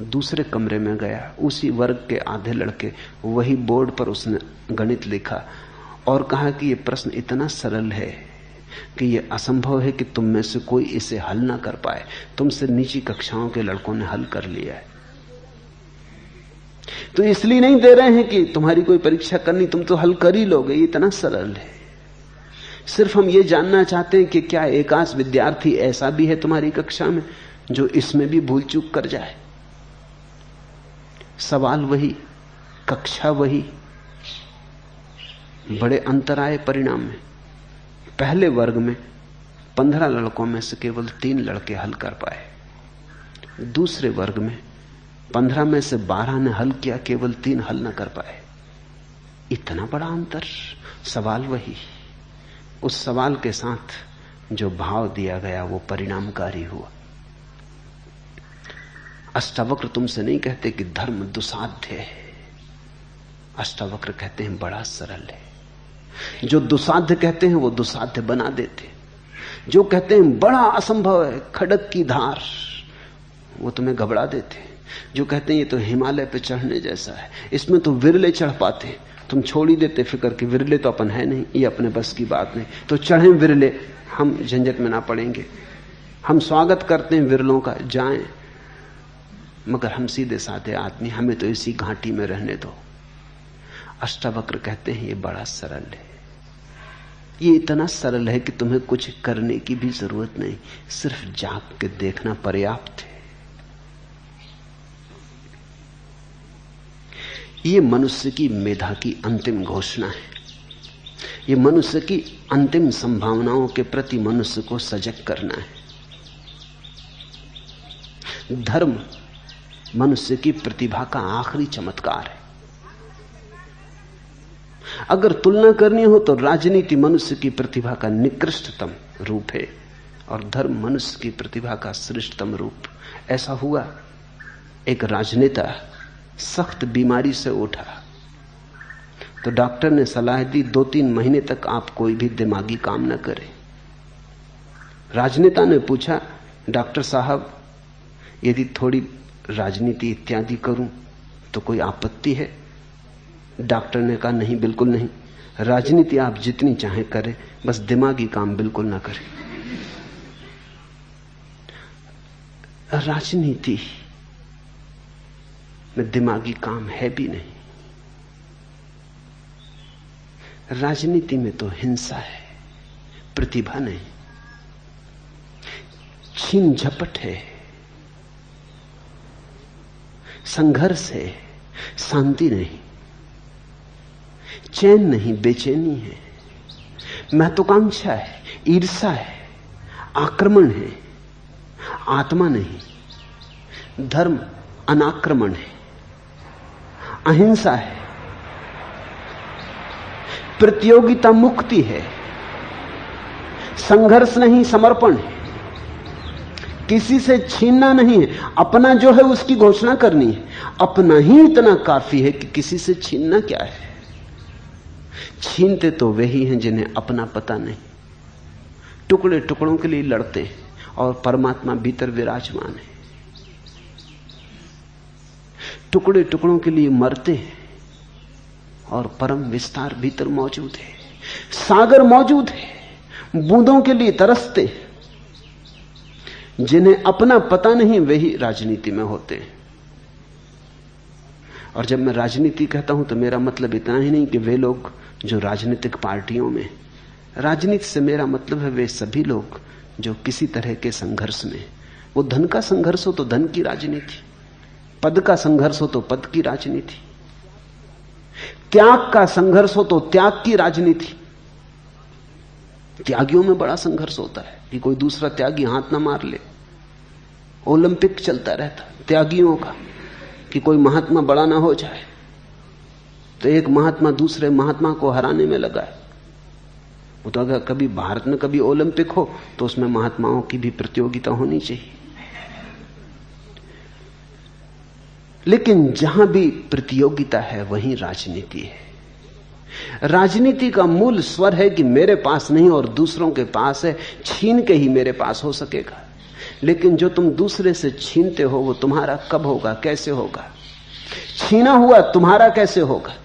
B: दूसरे कमरे में गया, उसी वर्ग के आधे लड़के, वही बोर्ड पर उसने गणित लिखा और कहा कि यह प्रश्न इतना सरल है कि यह असंभव है कि तुम में से कोई इसे हल ना कर पाए। तुमसे नीची कक्षाओं के लड़कों ने हल कर लिया है, तो इसलिए नहीं दे रहे हैं कि तुम्हारी कोई परीक्षा करनी, तुम तो हल कर ही लोगे, ये इतना सरल है। सिर्फ हम ये जानना चाहते हैं कि क्या एकांश विद्यार्थी ऐसा भी है तुम्हारी कक्षा में जो इसमें भी भूल चूक कर जाए। सवाल वही, कक्षा वही, बड़े अंतर आए परिणाम में। पहले वर्ग में 15 लड़कों में से केवल 3 लड़के हल कर पाए, दूसरे वर्ग में 15 में से 12 ने हल किया, केवल 3 हल न कर पाए। इतना बड़ा अंतर। सवाल वही, उस सवाल के साथ जो भाव दिया गया वो परिणामकारी हुआ। अष्टावक्र तुमसे नहीं कहते कि धर्म दुसाध्य है, अष्टावक्र कहते हैं बड़ा सरल है। जो दुसाध्य कहते हैं वो दुसाध्य बना देते, जो कहते हैं बड़ा असंभव है, खड़क की धार, वो तुम्हें घबरा देते। जो कहते हैं ये तो हिमालय पे चढ़ने जैसा है, इसमें तो विरले चढ़ पाते, तुम छोड़ ही देते फिक्र कि विरले तो अपन है नहीं, ये अपने बस की बात नहीं, तो चढ़ें विरले, हम झंझट में ना पड़ेंगे। हम स्वागत करते हैं विरलों का, जाएं, मगर हम सीधे साधे आदमी, हमें तो इसी घाटी में रहने दो। अष्टावक्र कहते हैं ये बड़ा सरल है, ये इतना सरल है कि तुम्हें कुछ करने की भी जरूरत नहीं, सिर्फ जाग के देखना पर्याप्त है। ये मनुष्य की मेधा की अंतिम घोषणा है, ये मनुष्य की अंतिम संभावनाओं के प्रति मनुष्य को सजग करना है। धर्म मनुष्य की प्रतिभा का आखिरी चमत्कार है। अगर तुलना करनी हो तो राजनीति मनुष्य की प्रतिभा का निकृष्टतम रूप है और धर्म मनुष्य की प्रतिभा का श्रेष्ठतम रूप। ऐसा हुआ, एक राजनेता सख्त बीमारी से उठा तो डॉक्टर ने सलाह दी 2-3 महीने तक आप कोई भी दिमागी काम न करें। राजनेता ने पूछा, डॉक्टर साहब यदि थोड़ी राजनीति इत्यादि करूं तो कोई आपत्ति है? डॉक्टर ने कहा नहीं, बिल्कुल नहीं, राजनीति आप जितनी चाहे करें, बस दिमागी काम बिल्कुल ना करें। राजनीति में दिमागी काम है भी नहीं, राजनीति में तो हिंसा है, प्रतिभा नहीं, छीन झपट है, संघर्ष है, शांति नहीं, चैन नहीं, बेचैनी है, महत्वाकांक्षा है, ईर्ष्या है, आक्रमण है, आत्मा नहीं। धर्म अनाक्रमण है, अहिंसा है, प्रतियोगिता मुक्ति है, संघर्ष नहीं, समर्पण है, किसी से छीनना नहीं है, अपना जो है उसकी घोषणा करनी है। अपना ही इतना काफी है कि किसी से छीनना क्या है। छीनते तो वे ही हैं जिन्हें अपना पता नहीं, टुकड़े टुकड़ों के लिए लड़ते हैं और परमात्मा भीतर विराजमान है। टुकड़े टुकड़ों के लिए मरते हैं और परम विस्तार भीतर मौजूद है। सागर मौजूद है, बूंदों के लिए तरसते हैं। जिन्हें अपना पता नहीं वही राजनीति में होते हैं। और जब मैं राजनीति कहता हूं तो मेरा मतलब इतना ही नहीं कि वे लोग जो राजनीतिक पार्टियों में, राजनीति से मेरा मतलब है वे सभी लोग जो किसी तरह के संघर्ष में, वो धन का संघर्ष हो तो धन की राजनीति, पद का संघर्ष हो तो पद की राजनीति, त्याग का संघर्ष हो तो त्याग की राजनीति। त्यागियों में बड़ा संघर्ष होता है कि कोई दूसरा त्यागी हाथ ना मार ले। ओलंपिक चलता रहता त्यागियों का कि कोई महात्मा बड़ा ना हो जाए, तो एक महात्मा दूसरे महात्मा को हराने में लगा है। वो तो अगर कभी भारत में कभी ओलंपिक हो तो उसमें महात्माओं की भी प्रतियोगिता होनी चाहिए। लेकिन जहां भी प्रतियोगिता है वहीं राजनीति है। राजनीति का मूल स्वर है कि मेरे पास नहीं और दूसरों के पास है, छीन के ही मेरे पास हो सकेगा। लेकिन जो तुम दूसरे से छीनते हो वो तुम्हारा कब होगा, कैसे होगा? छीना हुआ तुम्हारा कैसे होगा?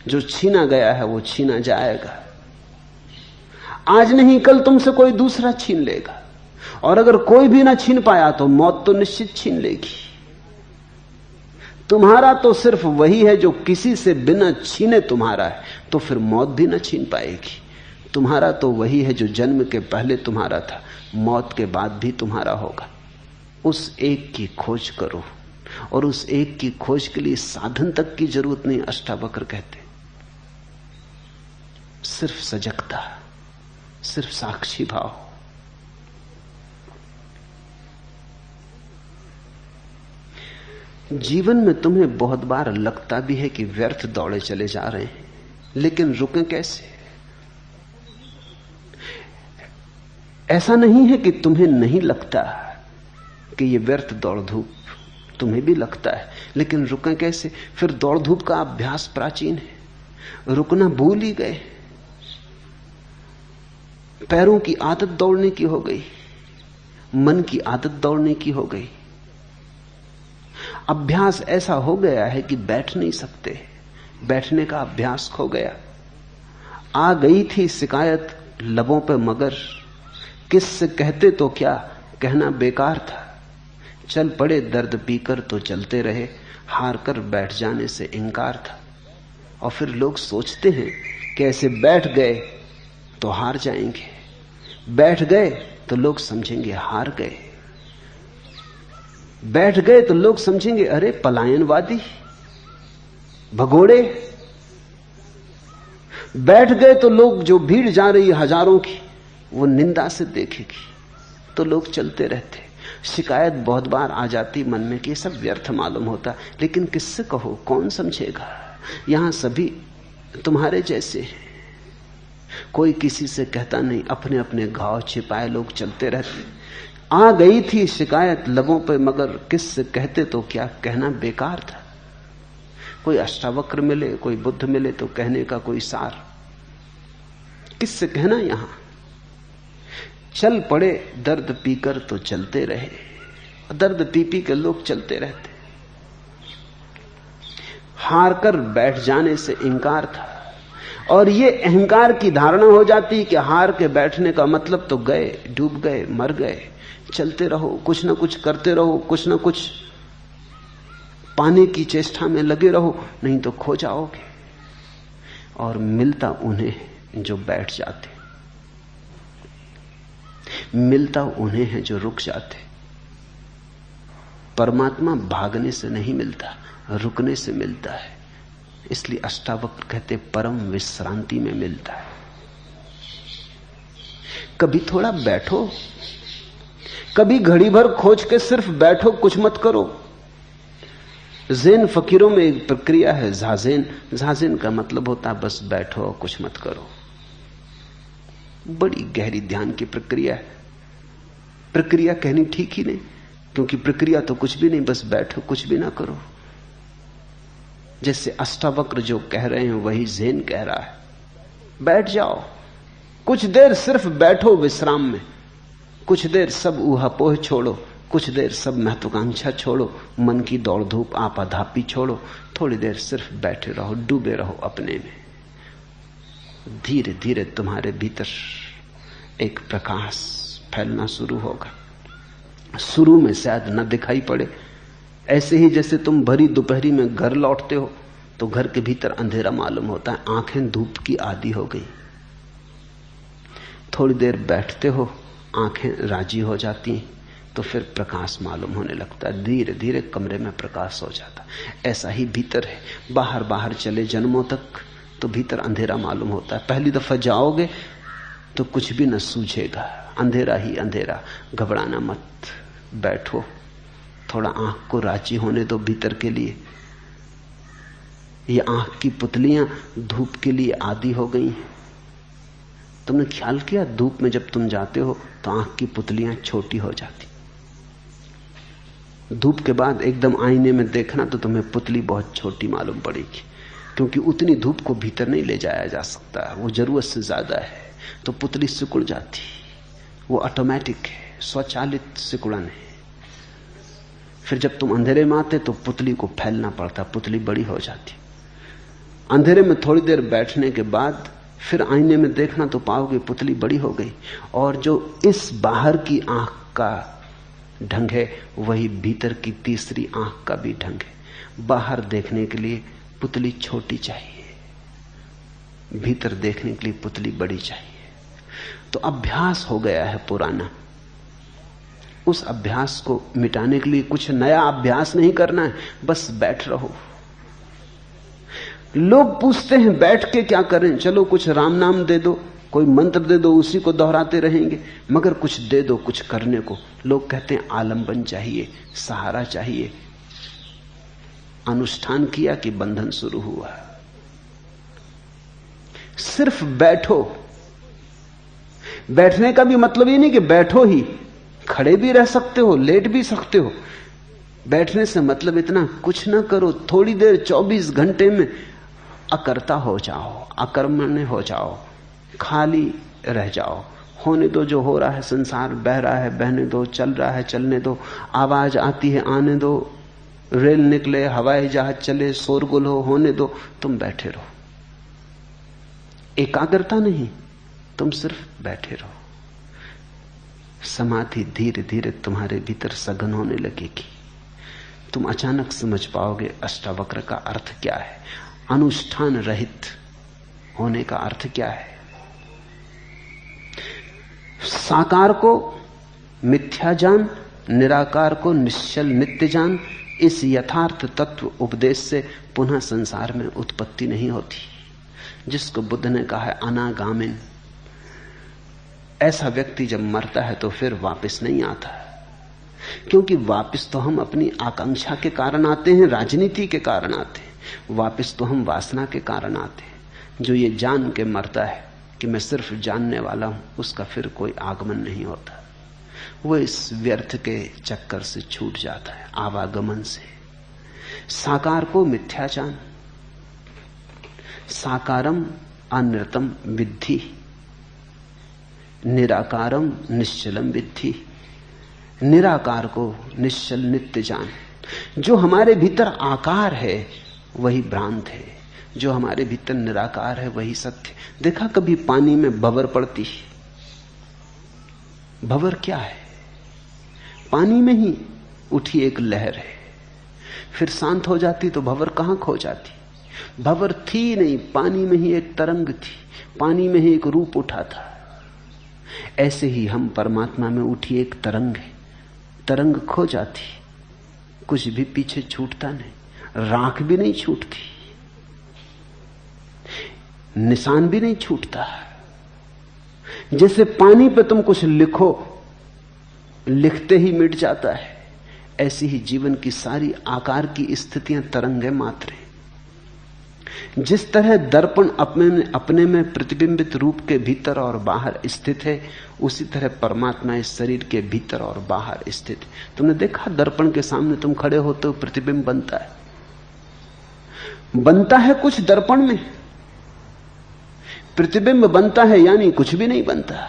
B: जो छीना गया है वो छीना जाएगा। आज नहीं कल तुमसे कोई दूसरा छीन लेगा, और अगर कोई भी ना छीन पाया तो मौत तो निश्चित छीन लेगी। तुम्हारा तो सिर्फ वही है जो किसी से बिना छीने तुम्हारा है, तो फिर मौत भी ना छीन पाएगी। तुम्हारा तो वही है जो जन्म के पहले तुम्हारा था, मौत के बाद भी तुम्हारा होगा। उस एक की खोज करो, और उस एक की खोज के लिए साधन तक की जरूरत नहीं। अष्टावक्र कहते सिर्फ सजगता, सिर्फ साक्षी भाव। जीवन में तुम्हें बहुत बार लगता भी है कि व्यर्थ दौड़े चले जा रहे हैं, लेकिन रुकें कैसे? ऐसा नहीं है कि तुम्हें नहीं लगता कि ये व्यर्थ दौड़ धूप, तुम्हें भी लगता है, लेकिन रुकें कैसे? फिर दौड़ धूप का अभ्यास प्राचीन है, रुकना भूल ही गए। पैरों की आदत दौड़ने की हो गई, मन की आदत दौड़ने की हो गई। अभ्यास ऐसा हो गया है कि बैठ नहीं सकते, बैठने का अभ्यास खो गया। आ गई थी शिकायत लबों पे मगर किससे कहते तो क्या, कहना बेकार था। चल पड़े दर्द पीकर तो चलते रहे, हार कर बैठ जाने से इंकार था। और फिर लोग सोचते हैं कि ऐसे बैठ गए तो हार जाएंगे, बैठ गए तो लोग समझेंगे हार गए, बैठ गए तो लोग समझेंगे अरे पलायनवादी, भगोड़े। बैठ गए तो लोग, जो भीड़ जा रही है हजारों की, वो निंदा से देखेगी, तो लोग चलते रहते। शिकायत बहुत बार आ जाती मन में कि सब व्यर्थ मालूम होता, लेकिन किससे कहो, कौन समझेगा? यहां सभी तुम्हारे जैसे हैं, कोई किसी से कहता नहीं, अपने अपने घाव छिपाए लोग चलते रहते। आ गई थी शिकायत लबों पे मगर किससे कहते तो क्या, कहना बेकार था। कोई अष्टावक्र मिले, कोई बुद्ध मिले तो कहने का कोई सार, किससे कहना? यहां चल पड़े दर्द पीकर तो चलते रहे। दर्द पी पी के लोग चलते रहते। हार कर बैठ जाने से इंकार था, और ये अहंकार की धारणा हो जाती कि हार के बैठने का मतलब तो गए, डूब गए, मर गए। चलते रहो, कुछ ना कुछ करते रहो, कुछ ना कुछ पाने की चेष्टा में लगे रहो, नहीं तो खो जाओगे। और मिलता उन्हें जो बैठ जाते, मिलता उन्हें है जो रुक जाते। परमात्मा भागने से नहीं मिलता, रुकने से मिलता है। इसलिए अष्टावक्र कहते परम विश्रांति में मिलता है। कभी थोड़ा बैठो, कभी घड़ी भर खोज के सिर्फ बैठो, कुछ मत करो। ज़ेन फकीरों में एक प्रक्रिया है झाज़ेन। झाज़ेन का मतलब होता है बस बैठो, कुछ मत करो। बड़ी गहरी ध्यान की प्रक्रिया है। प्रक्रिया कहनी ठीक ही नहीं, क्योंकि प्रक्रिया तो कुछ भी नहीं, बस बैठो, कुछ भी ना करो। जैसे अष्टावक्र जो कह रहे हैं वही ज़ेन कह रहा है। बैठ जाओ, कुछ देर सिर्फ बैठो विश्राम में, कुछ देर सब ऊहापोह छोड़ो, कुछ देर सब महत्वाकांक्षा छोड़ो, मन की दौड़ धूप आपाधापी छोड़ो, थोड़ी देर सिर्फ बैठे रहो, डूबे रहो अपने में। धीरे धीरे तुम्हारे भीतर एक प्रकाश फैलना शुरू होगा। शुरू में शायद न दिखाई पड़े, ऐसे ही जैसे तुम भरी दोपहरी में घर लौटते हो तो घर के भीतर अंधेरा मालूम होता है, आंखें धूप की आदी हो गई। थोड़ी देर बैठते हो, आंखें राजी हो जाती हैं, तो फिर प्रकाश मालूम होने लगता है। धीरे धीरे कमरे में प्रकाश हो जाता है। ऐसा ही भीतर है। बाहर बाहर चले जन्मों तक तो भीतर अंधेरा मालूम होता है। पहली दफा जाओगे तो कुछ भी न सूझेगा, अंधेरा ही अंधेरा। घबराना मत, बैठो, थोड़ा आंख को राजी होने दो भीतर के लिए। ये आंख की पुतलियां धूप के लिए आदी हो गई हैं। तुमने ख्याल किया, धूप में जब तुम जाते हो तो आंख की पुतलियां छोटी हो जाती। धूप के बाद एकदम आईने में देखना तो तुम्हें पुतली बहुत छोटी मालूम पड़ेगी, क्योंकि उतनी धूप को भीतर नहीं ले जाया जा सकता, वो जरूरत से ज्यादा है। तो पुतली सिकुड़ जाती, वो ऑटोमेटिक है, स्वचालित सिकुड़न है। फिर जब तुम अंधेरे में आते तो पुतली को फैलना पड़ता, पुतली बड़ी हो जाती। अंधेरे में थोड़ी देर बैठने के बाद फिर आईने में देखना तो पाओगे पुतली बड़ी हो गई। और जो इस बाहर की आंख का ढंग है वही भीतर की तीसरी आंख का भी ढंग है। बाहर देखने के लिए पुतली छोटी चाहिए, भीतर देखने के लिए पुतली बड़ी चाहिए। तो अभ्यास हो गया है पुराना, उस अभ्यास को मिटाने के लिए कुछ नया अभ्यास नहीं करना है, बस बैठ रहो। लोग पूछते हैं बैठ के क्या करें? चलो कुछ राम नाम दे दो, कोई मंत्र दे दो, उसी को दोहराते रहेंगे, मगर कुछ दे दो कुछ करने को। लोग कहते हैं आलंबन चाहिए, सहारा चाहिए। अनुष्ठान किया कि बंधन शुरू हुआ। सिर्फ बैठो। बैठने का भी मतलब ये नहीं कि बैठो ही, खड़े भी रह सकते हो, लेट भी सकते हो। बैठने से मतलब इतना कुछ ना करो, थोड़ी देर 24 घंटे में अकर्ता हो जाओ, अकर्मण्य हो जाओ, खाली रह जाओ। होने दो, जो हो रहा है, संसार बह रहा है बहने दो, चल रहा है चलने दो, आवाज आती है आने दो, रेल निकले, हवाई जहाज चले, शोरगुल हो, होने दो, तुम बैठे रहो। एकाग्रता नहीं, तुम सिर्फ बैठे रहो। समाधि धीरे धीरे तुम्हारे भीतर सघन होने लगेगी। तुम अचानक समझ पाओगे अष्टावक्र का अर्थ क्या है, अनुष्ठान रहित होने का अर्थ क्या है। साकार को मिथ्या जान, निराकार को निश्चल नित्य जान। इस यथार्थ तत्व उपदेश से पुनः संसार में उत्पत्ति नहीं होती, जिसको बुद्ध ने कहा है अनागामिन। ऐसा व्यक्ति जब मरता है तो फिर वापस नहीं आता, क्योंकि वापस तो हम अपनी आकांक्षा के कारण आते हैं, राजनीति के कारण आते हैं, वापस तो हम वासना के कारण आते हैं। जो ये जान के मरता है कि मैं सिर्फ जानने वाला हूं, उसका फिर कोई आगमन नहीं होता। वो इस व्यर्थ के चक्कर से छूट जाता है, आवागमन से। साकार को मिथ्या जान, साकारम अनृतम विद्धि, निराकारम निश्चलम विद्धि। निराकार को निश्चल नित्य जान। जो हमारे भीतर आकार है वही भ्रांत है, जो हमारे भीतर निराकार है वही सत्य। देखा कभी पानी में भंवर पड़ती? भंवर क्या है? पानी में ही उठी एक लहर है, फिर शांत हो जाती तो भंवर कहां खो जाती? भंवर थी नहीं, पानी में ही एक तरंग थी, पानी में ही एक रूप उठा था। ऐसे ही हम परमात्मा में उठी एक तरंग है, तरंग खो जाती, कुछ भी पीछे छूटता नहीं, राख भी नहीं छूटती, निशान भी नहीं छूटता। जैसे पानी पे तुम कुछ लिखो, लिखते ही मिट जाता है, ऐसी ही जीवन की सारी आकार की स्थितियां तरंगे मात्र हैं। जिस तरह दर्पण अपने में प्रतिबिंबित रूप के भीतर और बाहर स्थित है, उसी तरह परमात्मा इस शरीर के भीतर और बाहर स्थित है। तुमने देखा दर्पण के सामने तुम खड़े होते हो, प्रतिबिंब बनता है, बनता है कुछ दर्पण में, प्रतिबिंब बनता है, यानी कुछ भी नहीं बनता।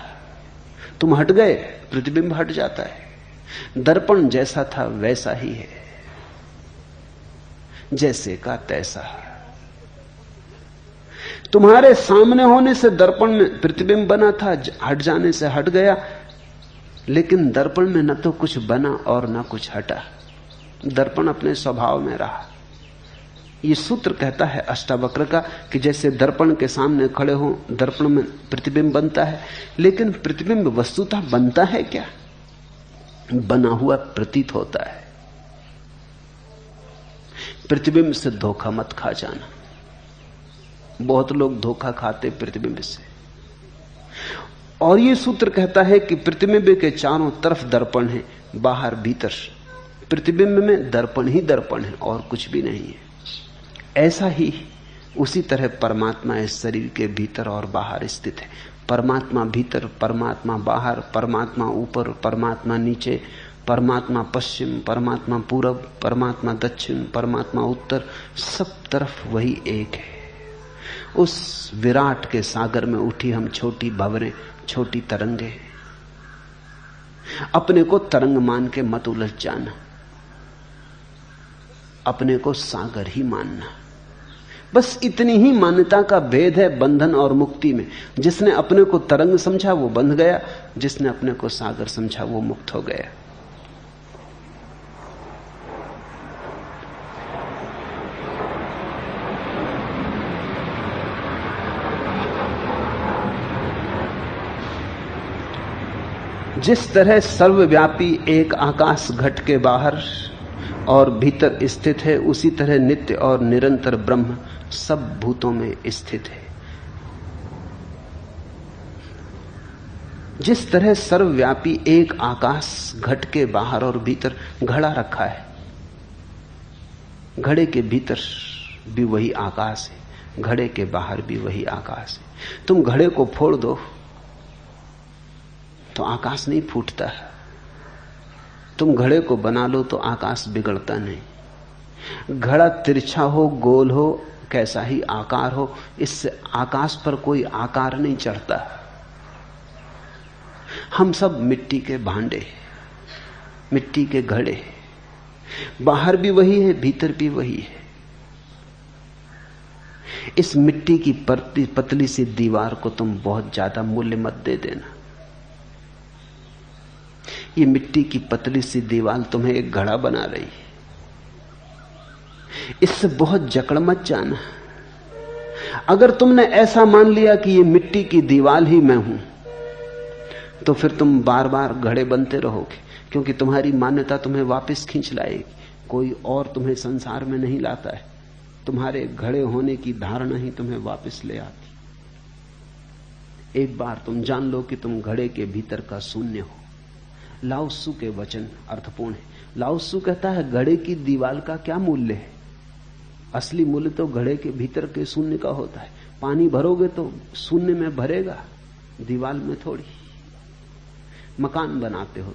B: तुम हट गए, प्रतिबिंब हट जाता है। दर्पण जैसा था वैसा ही है, जैसे का तैसा। तुम्हारे सामने होने से दर्पण में प्रतिबिंब बना था, हट जाने से हट गया, लेकिन दर्पण में न तो कुछ बना और न कुछ हटा, दर्पण अपने स्वभाव में रहा। यह सूत्र कहता है अष्टावक्र का कि जैसे दर्पण के सामने खड़े हो, दर्पण में प्रतिबिंब बनता है, लेकिन प्रतिबिंब वस्तुतः बनता है क्या? बना हुआ प्रतीत होता है। प्रतिबिंब से धोखा मत खा जाना। बहुत लोग धोखा खाते प्रतिबिंब से। और ये सूत्र कहता है कि प्रतिबिंब के चारों तरफ दर्पण है, बाहर भीतर। प्रतिबिंब में दर्पण ही दर्पण है और कुछ भी नहीं है। ऐसा ही उसी तरह परमात्मा इस शरीर के भीतर और बाहर स्थित है। परमात्मा भीतर, परमात्मा बाहर, परमात्मा ऊपर, परमात्मा नीचे, परमात्मा पश्चिम, परमात्मा पूरब, परमात्मा दक्षिण, परमात्मा उत्तर, सब तरफ वही एक है। उस विराट के सागर में उठी हम छोटी भंवरें, छोटी तरंगे। अपने को तरंग मान के मत उलझ जाना, अपने को सागर ही मानना। बस इतनी ही मान्यता का भेद है बंधन और मुक्ति में। जिसने अपने को तरंग समझा वो बंध गया, जिसने अपने को सागर समझा वो मुक्त हो गया। जिस तरह सर्वव्यापी एक आकाश घट के बाहर और भीतर स्थित है, उसी तरह नित्य और निरंतर ब्रह्म सब भूतों में स्थित है। जिस तरह सर्वव्यापी एक आकाश घट के बाहर और भीतर घड़ा रखा है, घड़े के भीतर भी वही आकाश है, घड़े के बाहर भी वही आकाश है। तुम घड़े को फोड़ दो तो आकाश नहीं फूटता, तुम घड़े को बना लो तो आकाश बिगड़ता नहीं। घड़ा तिरछा हो, गोल हो, कैसा ही आकार हो, इससे आकाश पर कोई आकार नहीं चढ़ता। हम सब मिट्टी के भांडे, मिट्टी के घड़े, बाहर भी वही है, भीतर भी वही है। इस मिट्टी की पतली सी दीवार को तुम बहुत ज्यादा मूल्य मत दे देना। ये मिट्टी की पतली सी दीवार तुम्हें एक घड़ा बना रही है, इससे बहुत जकड़ मत जाना। अगर तुमने ऐसा मान लिया कि ये मिट्टी की दीवार ही मैं हूं, तो फिर तुम बार बार घड़े बनते रहोगे, क्योंकि तुम्हारी मान्यता तुम्हें वापस खींच लाएगी। कोई और तुम्हें संसार में नहीं लाता है, तुम्हारे घड़े होने की धारणा ही तुम्हें वापस ले आती। एक बार तुम जान लो कि तुम घड़े के भीतर का शून्य हो। लाओ त्सु के वचन अर्थपूर्ण है। लाओ त्सु कहता है घड़े की दीवार का क्या मूल्य है, असली मूल्य तो घड़े के भीतर के शून्य का होता है। पानी भरोगे तो शून्य में भरेगा, दीवार में थोड़ी। मकान बनाते हो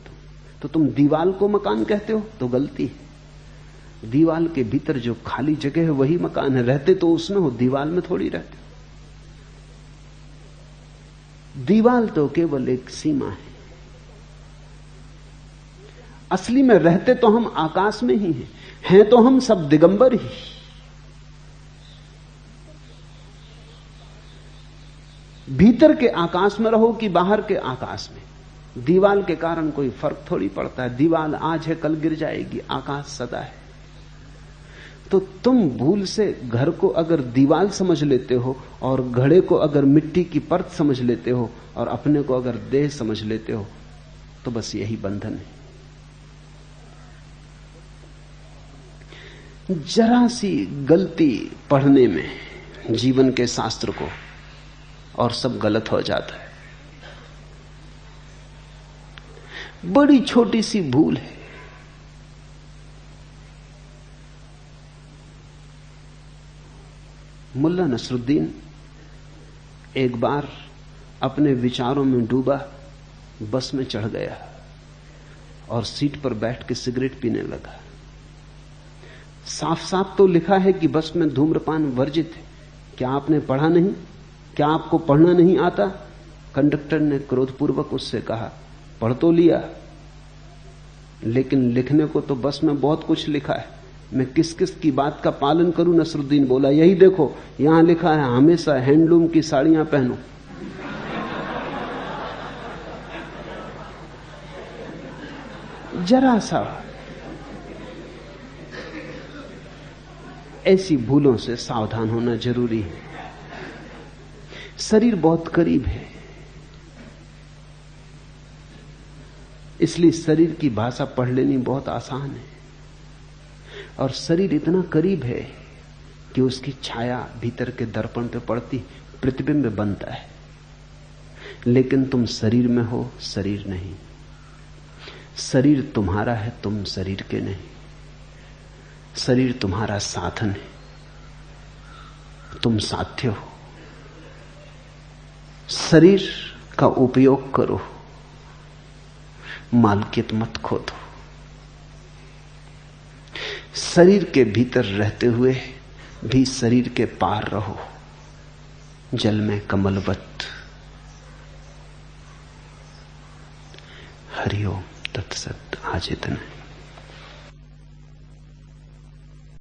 B: तो तुम दीवार को मकान कहते हो तो गलती है। दीवार के भीतर जो खाली जगह है वही मकान है। रहते तो उसमें हो, दीवार में थोड़ी रहते। दीवार तो केवल एक सीमा है, असली में रहते तो हम आकाश में ही हैं तो हम सब दिगंबर ही। भीतर के आकाश में रहो कि बाहर के आकाश में, दीवार के कारण कोई फर्क थोड़ी पड़ता है। दीवार आज है, कल गिर जाएगी, आकाश सदा है। तो तुम भूल से घर को अगर दीवार समझ लेते हो और घड़े को अगर मिट्टी की परत समझ लेते हो और अपने को अगर देह समझ लेते हो, तो बस यही बंधन है। जरा सी गलती पढ़ने में जीवन के शास्त्र को और सब गलत हो जाता है। बड़ी छोटी सी भूल है। मुल्ला नसरुद्दीन एक बार अपने विचारों में डूबा बस में चढ़ गया और सीट पर बैठ के सिगरेट पीने लगा। साफ साफ तो लिखा है कि बस में धूम्रपान वर्जित है। क्या आपने पढ़ा नहीं? क्या आपको पढ़ना नहीं आता? कंडक्टर ने क्रोधपूर्वक उससे कहा, पढ़ तो लिया, लेकिन लिखने को तो बस में बहुत कुछ लिखा है, मैं किस किस की बात का पालन करूं? नसरुद्दीन बोला, यही देखो यहां लिखा है हमेशा हैंडलूम की साड़ियां पहनो। जरा सा ऐसी भूलों से सावधान होना जरूरी है। शरीर बहुत करीब है, इसलिए शरीर की भाषा पढ़ लेनी बहुत आसान है। और शरीर इतना करीब है कि उसकी छाया भीतर के दर्पण पे पड़ती, प्रतिबिंब बनता है। लेकिन तुम शरीर में हो, शरीर नहीं। शरीर तुम्हारा है, तुम शरीर के नहीं। शरीर तुम्हारा साधन है, तुम साध्य हो। शरीर का उपयोग करो, मालकियत मत खो दो। शरीर के भीतर रहते हुए भी शरीर के पार रहो, जल में कमलवत। हरिओम तत्सत। आज इतना है।